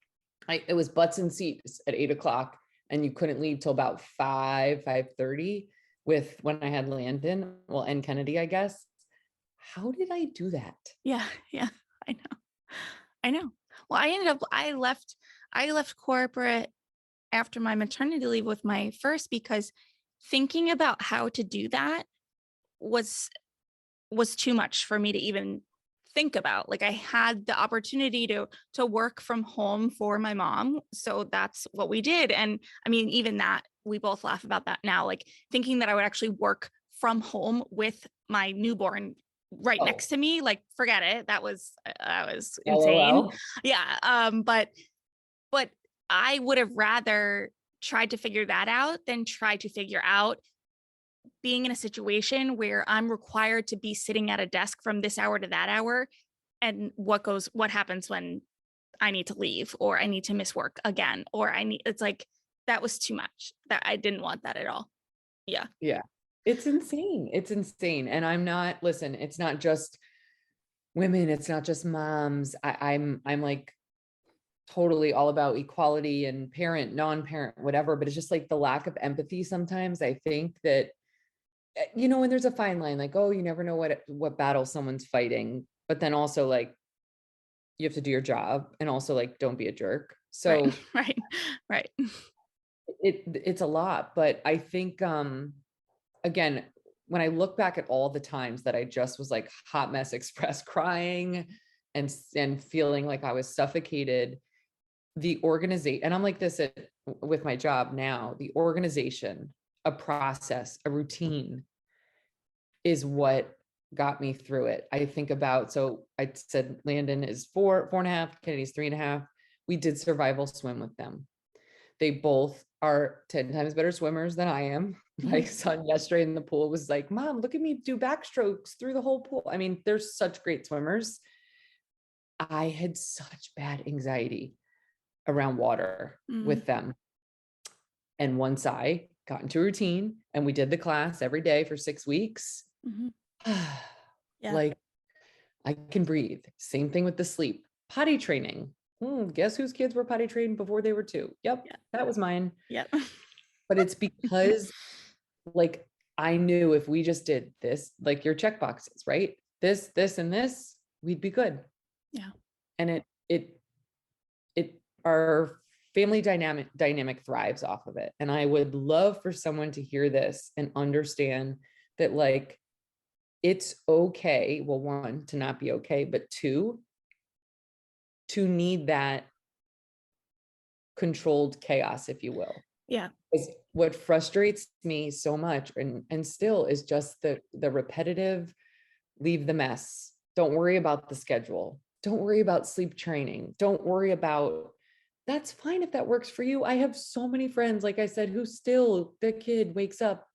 it was butts and seats at 8 o'clock and you couldn't leave till about 5:30 with when I had Landon, and Kennedy, I guess. How did I do that? Yeah. Yeah. I know. I know. Well, I left corporate after my maternity leave with my first, because thinking about how to do that was too much for me to even think about. Like, I had the opportunity to work from home for my mom, so that's what we did. And I mean, even that, we both laugh about that now, like thinking that I would actually work from home with my newborn right Oh, next to me, like, forget it. That was insane. LOL. Yeah. But I would have rather tried to figure that out than try to figure out being in a situation where I'm required to be sitting at a desk from this hour to that hour and what happens when I need to leave, or I need to miss work again, or it's like, that was too much. That I didn't want that at all. Yeah. Yeah. It's insane. It's insane. And listen, it's not just women, it's not just moms. I'm like totally all about equality and parent, non-parent, whatever, but it's just like the lack of empathy sometimes. I think that, when there's a fine line, like, oh, you never know what battle someone's fighting, but then also like you have to do your job, and also like don't be a jerk. Right. So Right. Right. it's a lot, but I think again, when I look back at all the times that I just was like hot mess express crying and feeling like I was suffocated, the organization, and I'm like this with my job now, the organization, a process, a routine is what got me through it. I think about, so I said Landon is 4.5, Kennedy's 3.5. We did survival swim with them. They both are 10 times better swimmers than I am. My son yesterday in the pool was like, Mom, look at me do backstrokes through the whole pool. I mean, they're such great swimmers. I had such bad anxiety around water with them. And once I got into a routine and we did the class every day for 6 weeks, Yeah. like I can breathe. Same thing with the sleep. Potty training. Guess whose kids were potty trained before they were 2? Yep, Yeah. that was mine. Yep. But it's because like I knew if we just did this, like your check boxes, right? This, and this, we'd be good. Yeah. And our family dynamic thrives off of it. And I would love for someone to hear this and understand that, like, it's okay. Well, one, to not be okay, but two, to need that controlled chaos, if you will. Yeah. Because what frustrates me so much and still is just the repetitive, leave the mess. Don't worry about the schedule. Don't worry about sleep training. Don't worry about, that's fine if that works for you. I have so many friends, like I said, who still, the kid wakes up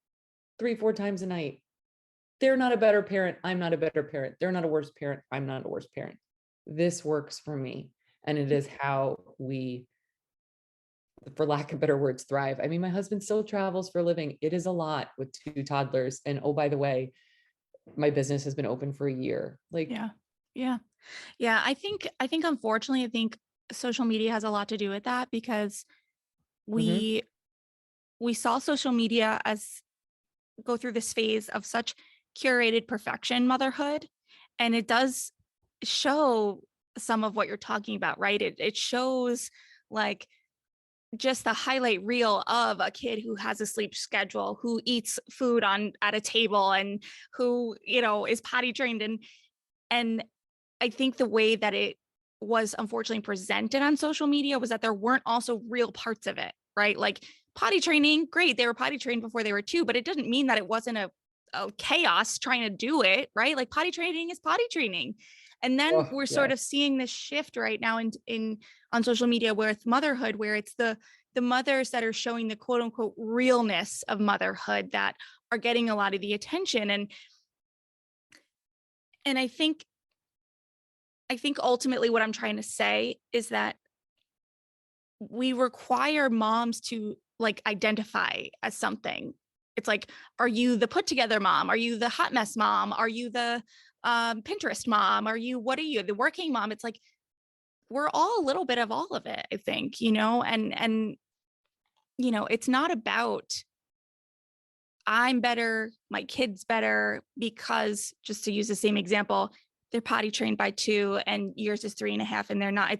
3-4 times a night. They're not a better parent. I'm not a better parent. They're not a worse parent. I'm not a worse parent. This works for me. And it is how we, for lack of better words, thrive. I mean, my husband still travels for a living. It is a lot with 2 toddlers. And oh, by the way, my business has been open for a year. Like, Yeah. Yeah. Yeah. I think unfortunately, I think social media has a lot to do with that, because mhm. we we saw social media as go through this phase of such curated perfection motherhood, and it does show some of what you're talking about, right? It shows like just the highlight reel of a kid who has a sleep schedule, who eats food on at a table, and who, is potty trained. And I think the way that it was unfortunately presented on social media was that there weren't also real parts of it, right? Like potty training, great. They were potty trained before they were 2, but it didn't mean that it wasn't a chaos trying to do it, right? Like potty training is potty training. And then Oh, we're yeah. sort of seeing this shift right now in on social media with motherhood, where it's the mothers that are showing the quote unquote realness of motherhood that are getting a lot of the attention. And I think ultimately what I'm trying to say is that we require moms to like identify as something. It's like, are you the put together mom? Are you the hot mess mom? Are you the Pinterest mom? What are you, the working mom? It's like, we're all a little bit of all of it, I think, and it's not about I'm better, my kid's better, because just to use the same example, they're potty trained by 2 and yours is 3.5 and they're not.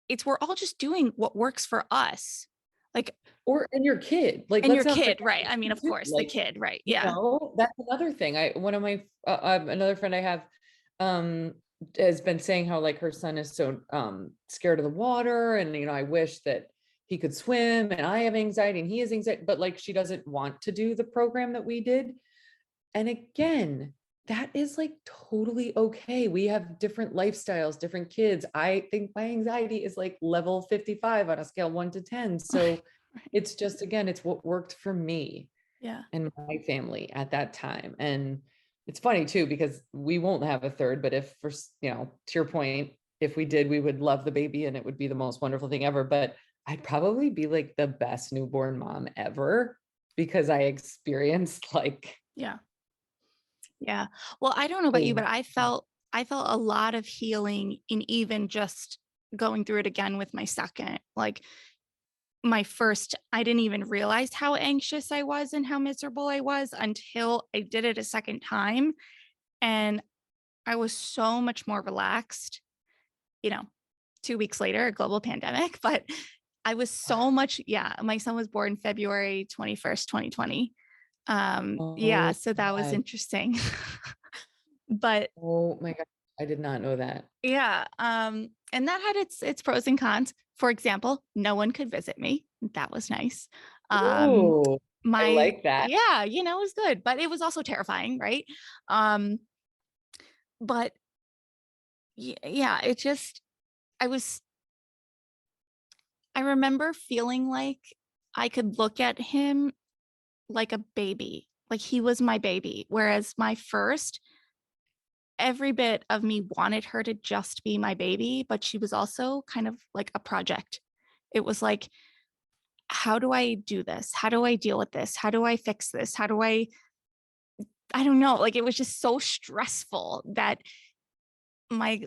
It's we're all just doing what works for us. Like, And your kid, like, and your let's not forget kid, right? I mean, the of kid, course, the like, kid, right? Yeah. that's another thing. One of my another friend I have um has been saying how like her son is so scared of the water, and I wish that he could swim, and I have anxiety and he has anxiety, but like she doesn't want to do the program that we did. And again, that is like totally okay. We have different lifestyles, different kids. I think my anxiety is like level 55 on a scale 1 to 10. So Right. it's just, again, it's what worked for me Yeah. and my family at that time. And it's funny too, because we won't have a third, but if for, to your point, if we did, we would love the baby and it would be the most wonderful thing ever. But I'd probably be like the best newborn mom ever because I experienced like, Yeah. Yeah. Well, I don't know about you, oh, but I felt a lot of healing in even just going through it again with my second. Like my first, I didn't even realize how anxious I was and how miserable I was until I did it a second time. And I was so much more relaxed, you know, 2 weeks later, a global pandemic, but I was so much, yeah, my son was born February 21st, 2020. Yeah, oh so that was God. interesting. But Oh my God. I did not know that. yeah, and that had its pros and cons. For example, no one could visit me. That was nice. Um, Ooh, I my like that. yeah, it was good, but it was also terrifying, right? Um, but yeah, it just I was I remember feeling like I could look at him like a baby, like he was my baby. Whereas my first, every bit of me wanted her to just be my baby, but she was also kind of like a project. It was like, how do I do this? How do I deal with this? How do I fix this? I don't know. Like it was just so stressful that my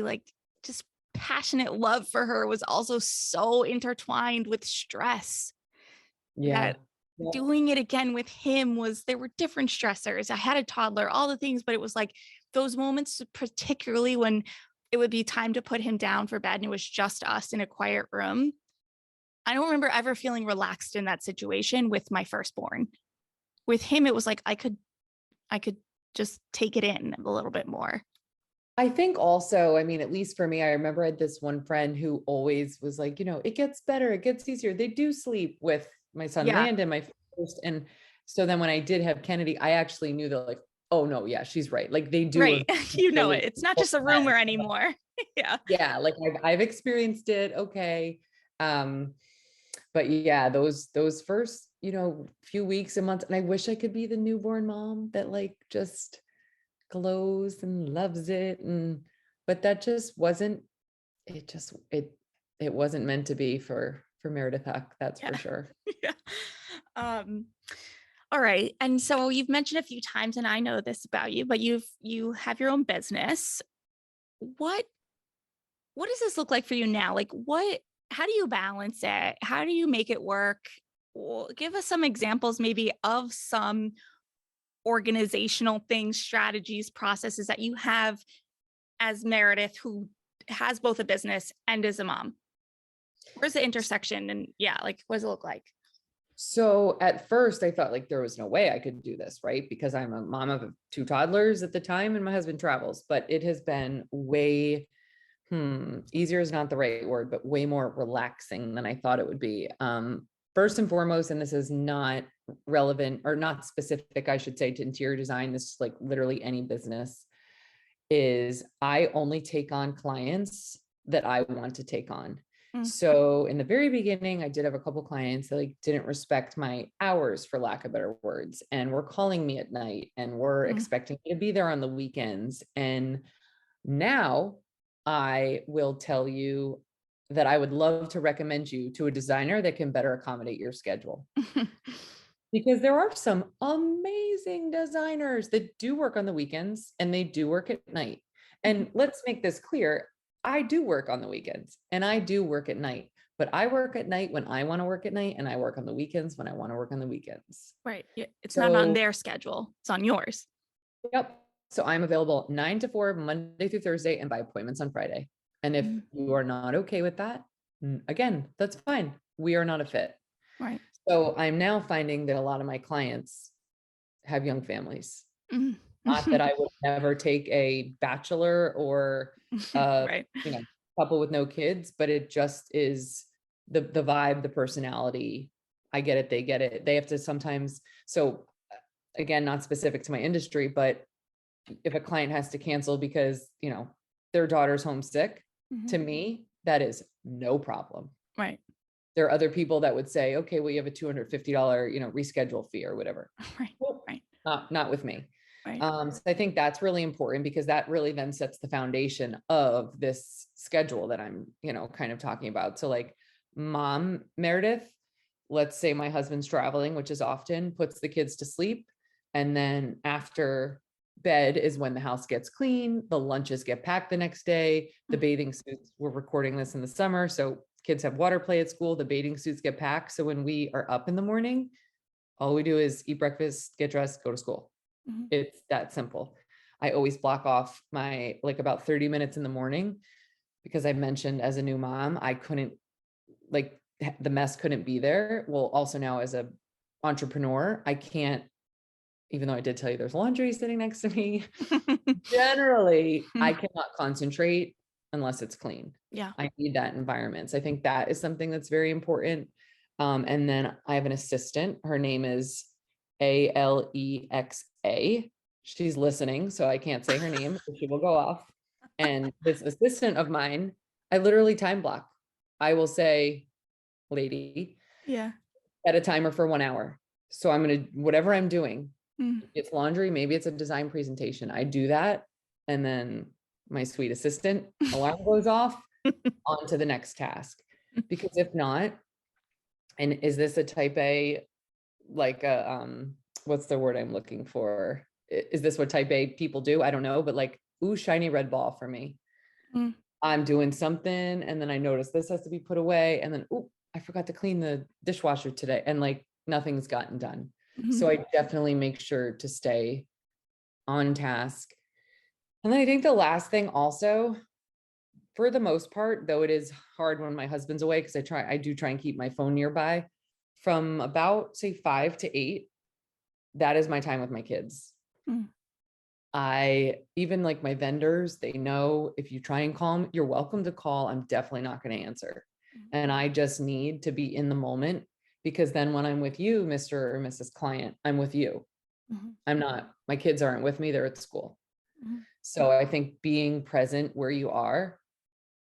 like just passionate love for her was also so intertwined with stress Yeah. that Yeah. doing it again with him was there were different stressors. I had a toddler, all the things, but it was like those moments, particularly when it would be time to put him down for bed and it was just us in a quiet room. I don't remember ever feeling relaxed in that situation with my firstborn. With him, it was like I could just take it in a little bit more. I think also, I mean, at least for me, I remember I had this one friend who always was like, it gets better, it gets easier. They do sleep with my son Yeah, Landon, my first. And so then when I did have Kennedy, I actually knew that like, oh no, yeah, she's right. Like they do right. You know it. really, It's not just a rumor anymore. Yeah. yeah, like I've experienced it. Okay. Um, but yeah, those first, few weeks and months, and I wish I could be the newborn mom that like just glows and loves it. And but that just wasn't it just it wasn't meant to be for Meredith Huck, that's Yeah. for sure. Yeah. Um, all right. And so you've mentioned a few times, and I know this about you, but you have your own business. What what does this look like for you now? Like how do you balance it? How do you make it work? Well, give us some examples maybe of some organizational things, strategies, processes that you have as Meredith, who has both a business and is a mom. Where's the intersection? And yeah, like what does it look like? So at first I thought like there was no way I could do this, right? Because I'm a mom of two toddlers at the time and my husband travels, but it has been way easier is not the right word, but way more relaxing than I thought it would be. First and foremost, and this is not relevant or not specific, I should say, to interior design, this is like literally any business, is I only take on clients that I want to take on. Mm, So in the very beginning, I did have a couple clients that like didn't respect my hours, for lack of better words, and were calling me at night and were mm. expecting me to be there on the weekends. And now I will tell you that I would love to recommend you to a designer that can better accommodate your schedule. Because there are some amazing designers that do work on the weekends and they do work at night. And let's make this clear. I do work on the weekends and I do work at night, but I work at night when I want to work at night and I work on the weekends when I want to work on the weekends. Right. Yeah, it's not on So, their schedule. It's on yours. yep. So I'm available 9 to 4, Monday through Thursday, and by appointments on Friday. And if Mm, you are not okay with that, again, that's fine. We are not a fit. right. So I'm now finding that a lot of my clients have young families. Mm. Not that I would never take a bachelor or a, Right. couple with no kids, but it just is the vibe, the personality. I get it, they get it. They have to sometimes, so again, not specific to my industry, but if a client has to cancel because, their daughter's homesick, Mhm. to me, that is no problem. Right. There are other people that would say, okay, well, you have a $250, reschedule fee or whatever. Right. Nope, Right. not with me. Right. So I think that's really important because that really then sets the foundation of this schedule that I'm, kind of talking about. So like mom, Meredith, let's say my husband's traveling, which is often, puts the kids to sleep. And then after bed is when the house gets clean, the lunches get packed the next day, the bathing suits, we're recording this in the summer. So kids have water play at school, the bathing suits get packed. So when we are up in the morning, all we do is eat breakfast, get dressed, go to school. Mhm. It's that simple. I always block off my about 30 minutes in the morning because I mentioned as a new mom, I couldn't the mess couldn't be there. Well, also now as a entrepreneur, I can't, even though I did tell you there's laundry sitting next to me, generally I cannot concentrate unless it's clean. Yeah. I need that environment. So I think that is something that's very important. And then I have an assistant. Her name is Alexa. She's listening, so I can't say her name. She will go off. And this assistant of mine, I literally time block. I will say, lady, Yeah. set a timer for 1 hour. So I'm going to, whatever I'm doing, Mm. it's laundry, maybe it's a design presentation. I do that. And then my sweet assistant alarm goes off, on to the next task. Because if not, and is this a type A, like a, what's the word I'm looking for? Is this what type A people do? I don't know, but like, ooh, shiny red ball for me. Mm. I'm doing something and then I notice this has to be put away. And then, ooh, I forgot to clean the dishwasher today. And like nothing's gotten done. So I definitely make sure to stay on task. And then I think the last thing also, for the most part, though it is hard when my husband's away, because I do try and keep my phone nearby, from about say 5 to 8, that is my time with my kids. Mm. I even like my vendors, they know if you try and call them, you're welcome to call. I'm definitely not going to answer. And I just need to be in the moment because then when I'm with you, Mr. or Mrs. Client, I'm with you. I'm not, my kids aren't with me, they're at school. So I think being present where you are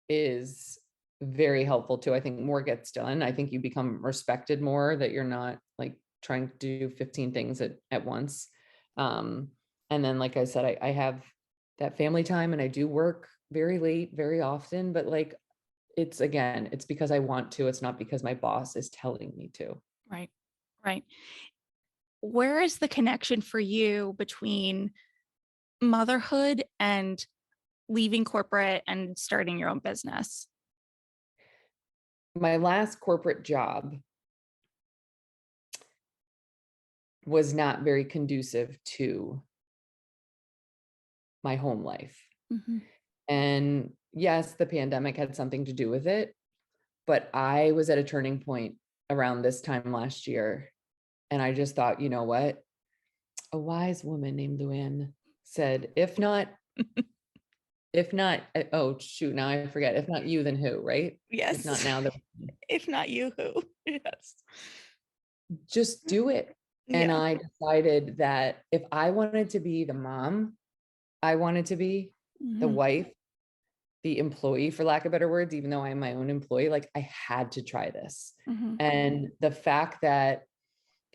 is very helpful too. I think more gets done. I think you become respected more, that you're not like trying to do 15 things at once. And then, like I said, I have that family time and I do work very late, very often, but like, it's because I want to, it's not because my boss is telling me to. Right. Right. Where is the connection for you between motherhood and leaving corporate and starting your own business? My last corporate job was not very conducive to my home life. Mhm. And yes, the pandemic had something to do with it, but I was at a turning point around this time last year. And I just thought, you know what? A wise woman named Luann said, if not, oh shoot, now I forget. If not you, then who, right? If not Yes. now, then If not you, who? Yes. just do it. And Yeah. I decided that if I wanted to be the mom I wanted to be, the Mhm. wife, the employee, for lack of better words, even though I'm my own employee, like I had to try this. Mhm. And the fact that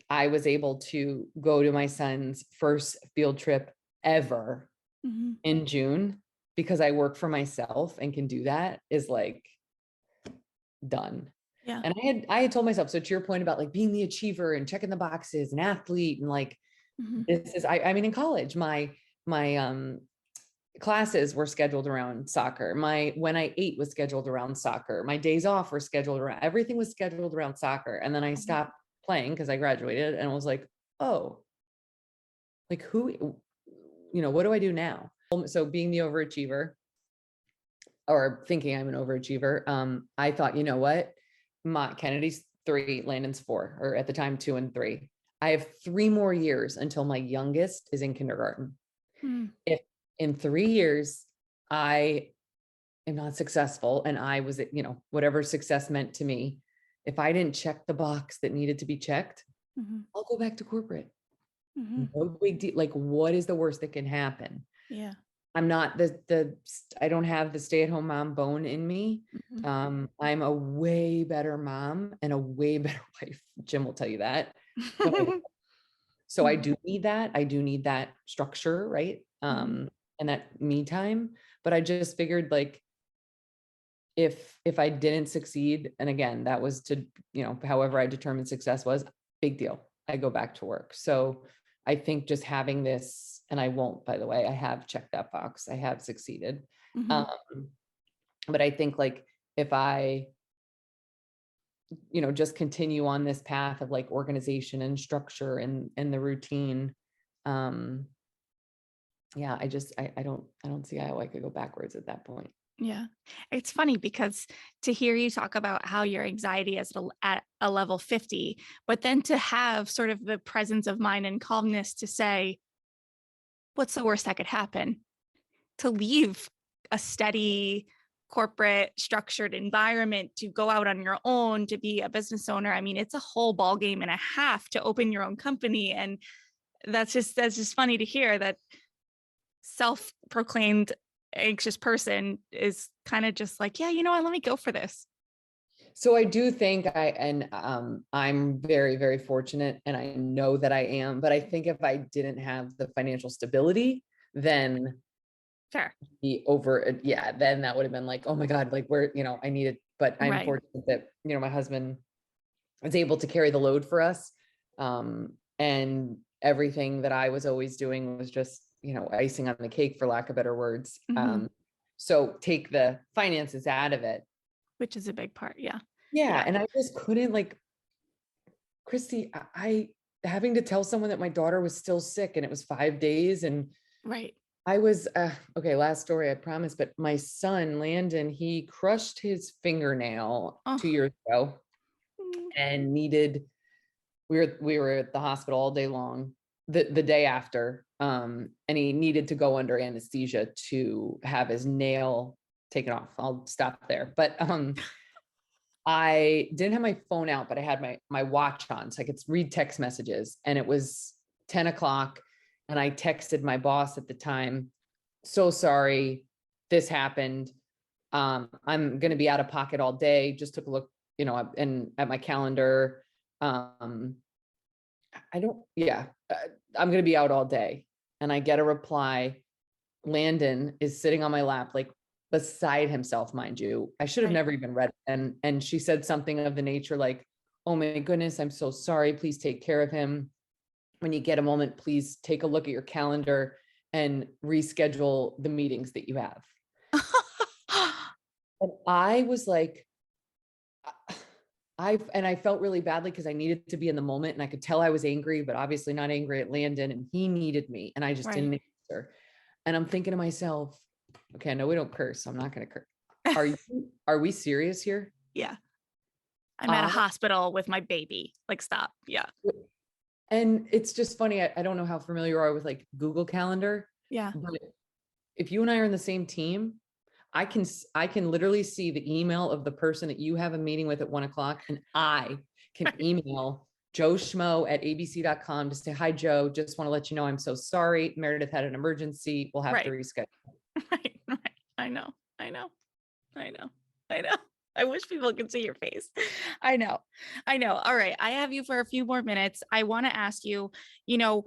I was able to go to my son's first field trip ever Mhm. in June because I work for myself and can do that is like done. Yeah. And I had told myself, so to your point about like being the achiever and checking the boxes, an athlete, and like Mhm. this is I mean in college, my classes were scheduled around soccer. My when I ate was scheduled around soccer. My days off were scheduled around, everything was scheduled around soccer. And then I Mhm. stopped playing because I graduated and was like, oh, like what do I do now? So being the overachiever or thinking I'm an overachiever, I thought, you know what? Kennedy's 3, Landon's 4, or at the time 2 and 3. I have 3 more years until my youngest is in kindergarten. Mm. If in 3 years I am not successful and I was, whatever success meant to me, if I didn't check the box that needed to be checked, Mhm. I'll go back to corporate. Mhm. No big deal. Like, what is the worst that can happen? Yeah. I'm not I don't have the stay-at-home mom bone in me. Mhm. I'm a way better mom and a way better wife. Jim will tell you that. But So I do need that. I do need that structure, right? And that me time. But I just figured like if I didn't succeed, and again, that was to, however I determined success was, big deal. I go back to work. So I think just having this, and I won't, by the way, I have checked that box. I have succeeded. Mm-hmm. But I think like if I, just continue on this path of like organization and structure and the routine, yeah, I don't see how I could go backwards at that point. Yeah. It's funny because to hear you talk about how your anxiety is at a level 50, but then to have sort of the presence of mind and calmness to say, what's the worst that could happen? To leave a steady corporate structured environment to go out on your own to be a business owner. I mean, it's a whole ball game and a half to open your own company. And that's just funny to hear that self-proclaimed anxious person is kind of just like, yeah, you know what, let me go for this. So I do think I'm very, very fortunate, and I know that I am, but I think if I didn't have the financial stability, then Sure. then that would have been like, oh my God, like where, I needed, but I'm Right. fortunate that, my husband was able to carry the load for us. And everything that I was always doing was just, icing on the cake, for lack of better words. Mm-hmm. So take the finances out of it. Which is a big part. Yeah. Yeah. Yeah. And I just couldn't, like, Christy, I having to tell someone that my daughter was still sick and it was 5 days. And Right. I was, okay, last story, I promise. But my son, Landon, he crushed his fingernail Oh. 2 years ago and we were at the hospital all day long the day after. And he needed to go under anesthesia to have his nail taken off. I'll stop there. But I didn't have my phone out, but I had my watch on so I could read text messages. And it was 10 o'clock. And I texted my boss at the time, so sorry, this happened. I'm going to be out of pocket all day. Just took a look, and at my calendar. I don't, yeah, I'm going to be out all day. And I get a reply. Landon is sitting on my lap, like beside himself, mind you. I should have Right. never even read it. And she said something of the nature like, oh my goodness, I'm so sorry. Please take care of him. When you get a moment, please take a look at your calendar and reschedule the meetings that you have. And I was like, I felt really badly because I needed to be in the moment, and I could tell I was angry, but obviously not angry at Landon, and he needed me, and I just Right. didn't answer. And I'm thinking to myself, okay, I know we don't curse, so I'm not going to curse. Are we serious here? Yeah. I'm at a I hospital with my baby. Like, stop. Yeah. And it's just funny. I don't know how familiar you are with like Google Calendar, Yeah. but if you and I are in the same team, I can literally see the email of the person that you have a meeting with at 1 o'clock, and I can email Joe Schmo at abc.com to say, hi, Joe, just want to let you know I'm so sorry. Meredith had an emergency. We'll have to Right. reschedule. Right. Right. I know. I know. I know. I know. I wish people could see your face. I know. I know. All right. I have you for a few more minutes. I want to ask you, you know,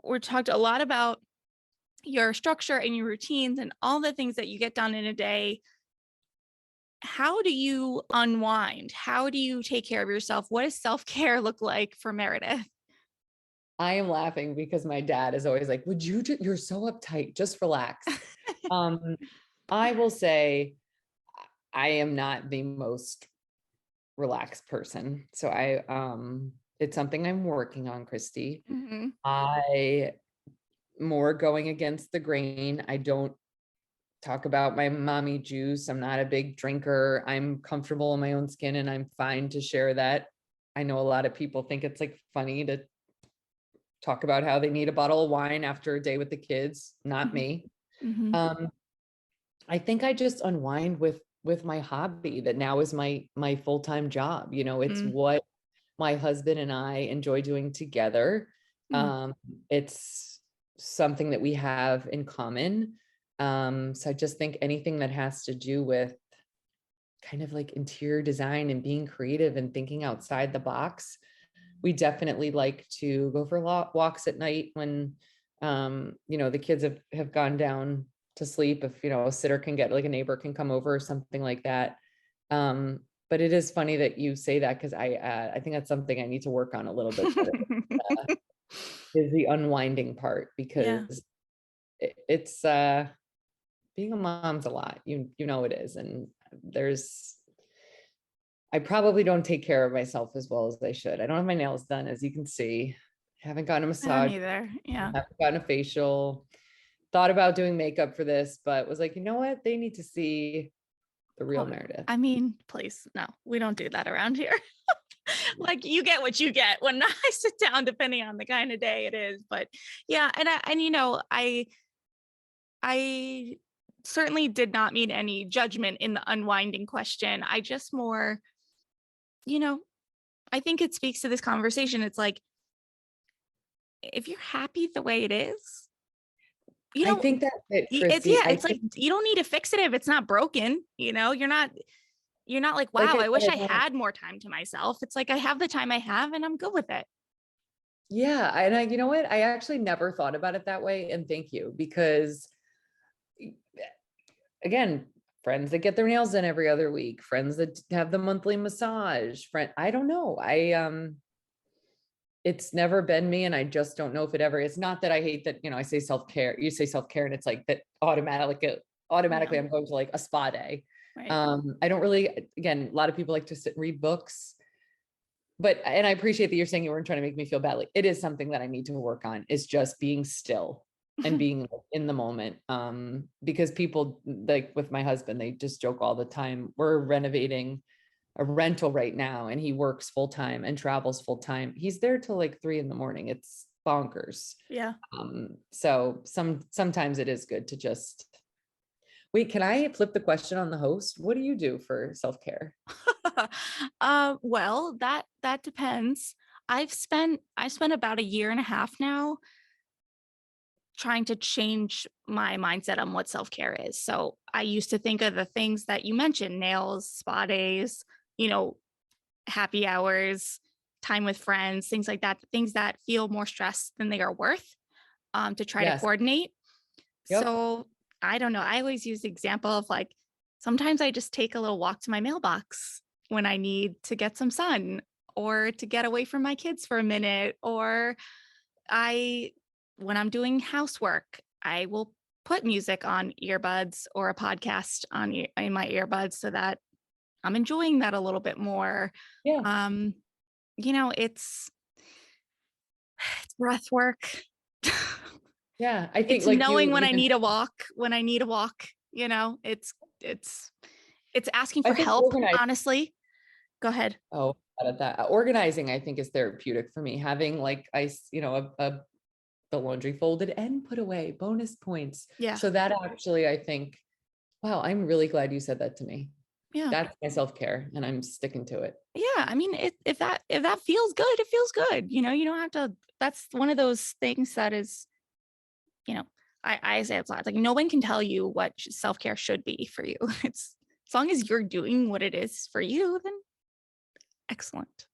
we're talked a lot about your structure and your routines and all the things that you get done in a day. How do you unwind? How do you take care of yourself? What does self-care look like for Meredith? I am laughing because my dad is always like, you're so uptight, just relax. Um, I will say I am not the most relaxed person. So it's something I'm working on, Christy. Mm-hmm. I more going against the grain. I don't talk about my mommy juice. I'm not a big drinker. I'm comfortable in my own skin, and I'm fine to share that. I know a lot of people think it's like funny to talk about how they need a bottle of wine after a day with the kids. Not me. Mm-hmm. Um, I think I just unwind with my hobby that now is my full-time job. It's Mm-hmm. what my husband and I enjoy doing together. Um, it's something that we have in common. So I just think anything that has to do with kind of like interior design and being creative and thinking outside the box we definitely like to go for walks at night when, the kids have gone down to sleep. If, a sitter can get, like a neighbor can come over or something like that. But it is funny that you say that, because I think that's something I need to work on a little bit better, is the unwinding part, Yeah. because it's being a mom's a lot. It is. And I probably don't take care of myself as well as I should. I don't have my nails done, as you can see. Haven't gotten a I don't massage, either. Yeah. haven't gotten a facial. Thought about doing makeup for this, but was like, you know what? They need to see the real Oh, Meredith. I mean, please, no, we don't do that around here. Like, you get what you get when I sit down, depending on the kind of day it is. But yeah, I certainly did not mean any judgment in the unwinding question. I just more, you know, I think it speaks to this conversation. It's like, if you're happy the way it is, you I know, think that's it, it's, Christy. yeah, I it's like, think, you don't need to fix it if it's not broken. You're not like, like wow, I I wish said, I had more time to myself. It's like, I have the time I have and I'm good with it. yeah. And you know what? I actually never thought about it that way. And thank you, because again, friends that get their nails done every other week, friends that have the monthly massage, I don't know. It's never been me, and I just don't know if it ever is. Not that I hate that, I say self-care, you say self-care, and it's like that Yeah. automatically I'm going to like a spa day. Right. I don't really, again, a lot of people like to sit and read books, and I appreciate that you're saying you weren't trying to make me feel badly. It is something that I need to work on, is just being still and being in the moment. Because people, like with my husband, they just joke all the time. We're renovating a rental right now, and he works full time and travels full time. He's there till like 3 a.m. It's bonkers. Yeah. So sometimes it is good to just wait. Can I flip the question on the host? What do you do for self-care? Well, that depends. I spent about a year and a half now trying to change my mindset on what self-care is. So I used to think of the things that you mentioned, nails, spa days, you know, happy hours, time with friends, things like that, things that feel more stress than they are worth, to try to Yes. coordinate. Yep. So I don't know. I always use the example of like, sometimes I just take a little walk to my mailbox when I need to get some sun or to get away from my kids for a minute. Or I, when I'm doing housework, I will put music on earbuds or a podcast in my earbuds so that I'm enjoying that a little bit more. Yeah. Um, it's breath work. Yeah. I think It's like knowing you when I even, need a walk, it's asking I for think help, organize. honestly. Go ahead. Oh, out of that. Organizing, I think, is therapeutic for me. Having like the laundry folded and put away, bonus points. Yeah. So that actually, I think, wow, I'm really glad you said that to me. Yeah. That's my self-care, and I'm sticking to it. Yeah. I mean, if that feels good, it feels good. You don't have to, that's one of those things that is, you know, I say it's a lot. Like, no one can tell you what self-care should be for you. It's, as long as you're doing what it is for you, then excellent.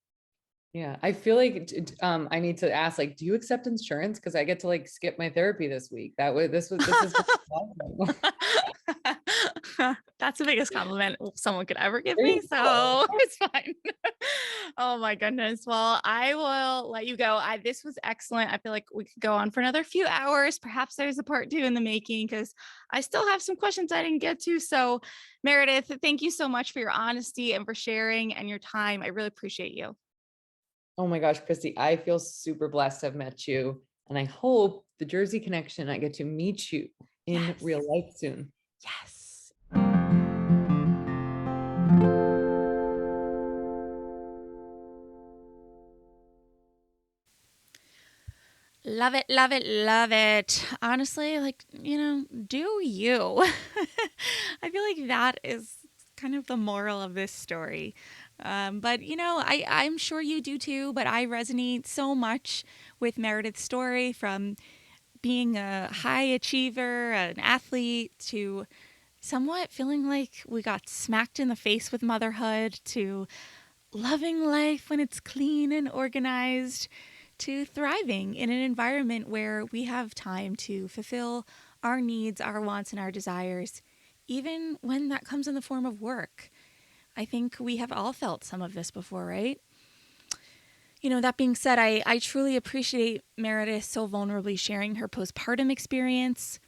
Yeah, I feel like I need to ask, like, do you accept insurance? Because I get to like skip my therapy this week. This is awesome. That's the biggest compliment someone could ever give There me. you go. So it's fine. Oh my goodness. Well, I will let you go. This was excellent. I feel like we could go on for another few hours. Perhaps there's a part 2 in the making, because I still have some questions I didn't get to. So, Meredith, thank you so much for your honesty and for sharing and your time. I really appreciate you. Oh my gosh, Christy, I feel super blessed to have met you, and I hope the Jersey connection, I get to meet you in Yes. real life soon. Yes. Love it, love it, love it. Honestly, like, do you? I feel like that is kind of the moral of this story. But, I'm sure you do too, but I resonate so much with Meredith's story, from being a high achiever, an athlete, to somewhat feeling like we got smacked in the face with motherhood, to loving life when it's clean and organized, to thriving in an environment where we have time to fulfill our needs, our wants, and our desires, even when that comes in the form of work. I think we have all felt some of this before, right? That being said, I truly appreciate Meredith so vulnerably sharing her postpartum experience,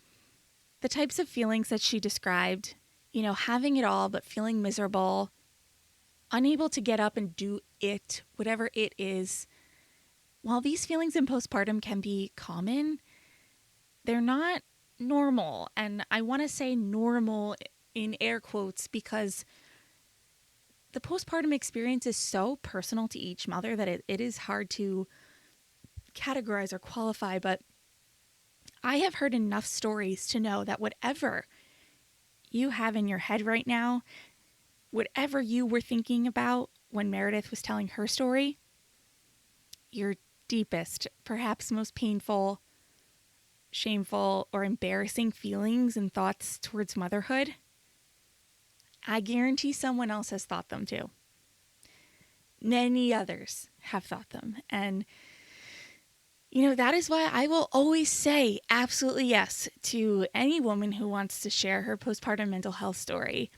the types of feelings that she described, having it all but feeling miserable, unable to get up and do it, whatever it is. While these feelings in postpartum can be common, they're not normal. And I want to say normal in air quotes because the postpartum experience is so personal to each mother that it is hard to categorize or qualify. But I have heard enough stories to know that whatever you have in your head right now, whatever you were thinking about when Meredith was telling her story, your deepest, perhaps most painful, shameful, or embarrassing feelings and thoughts towards motherhood, I guarantee someone else has thought them too. Many others have thought them. And, that is why I will always say absolutely yes to any woman who wants to share her postpartum mental health story,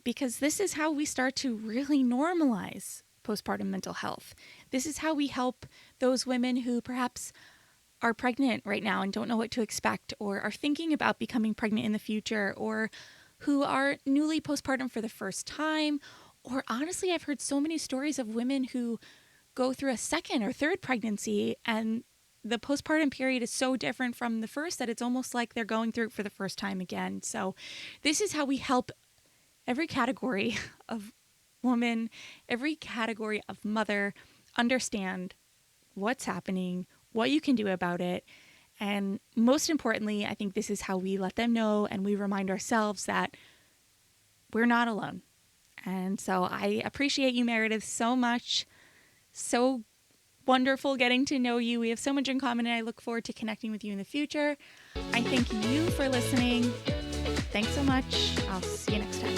because this is how we start to really normalize postpartum mental health. This is how we help those women who perhaps are pregnant right now and don't know what to expect, or are thinking about becoming pregnant in the future, or who are newly postpartum for the first time. Or honestly, I've heard so many stories of women who go through a second or third pregnancy and the postpartum period is so different from the first that it's almost like they're going through it for the first time again. So this is how we help every category of woman, every category of mother understand what's happening, what you can do about it. And most importantly, I think this is how we let them know and we remind ourselves that we're not alone. And so I appreciate you, Meredith, so much. So wonderful getting to know you. We have so much in common and I look forward to connecting with you in the future. I thank you for listening. Thanks so much. I'll see you next time.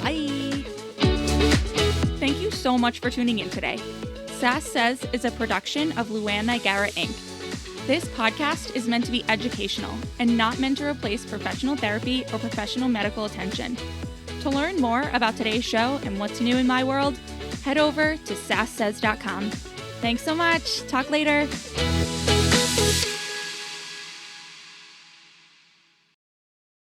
Bye. Thank you so much for tuning in today. Sass Says is a production of Luann Nigara, Inc. This podcast is meant to be educational and not meant to replace professional therapy or professional medical attention. To learn more about today's show and what's new in my world, head over to sasssays.com. Thanks so much. Talk later.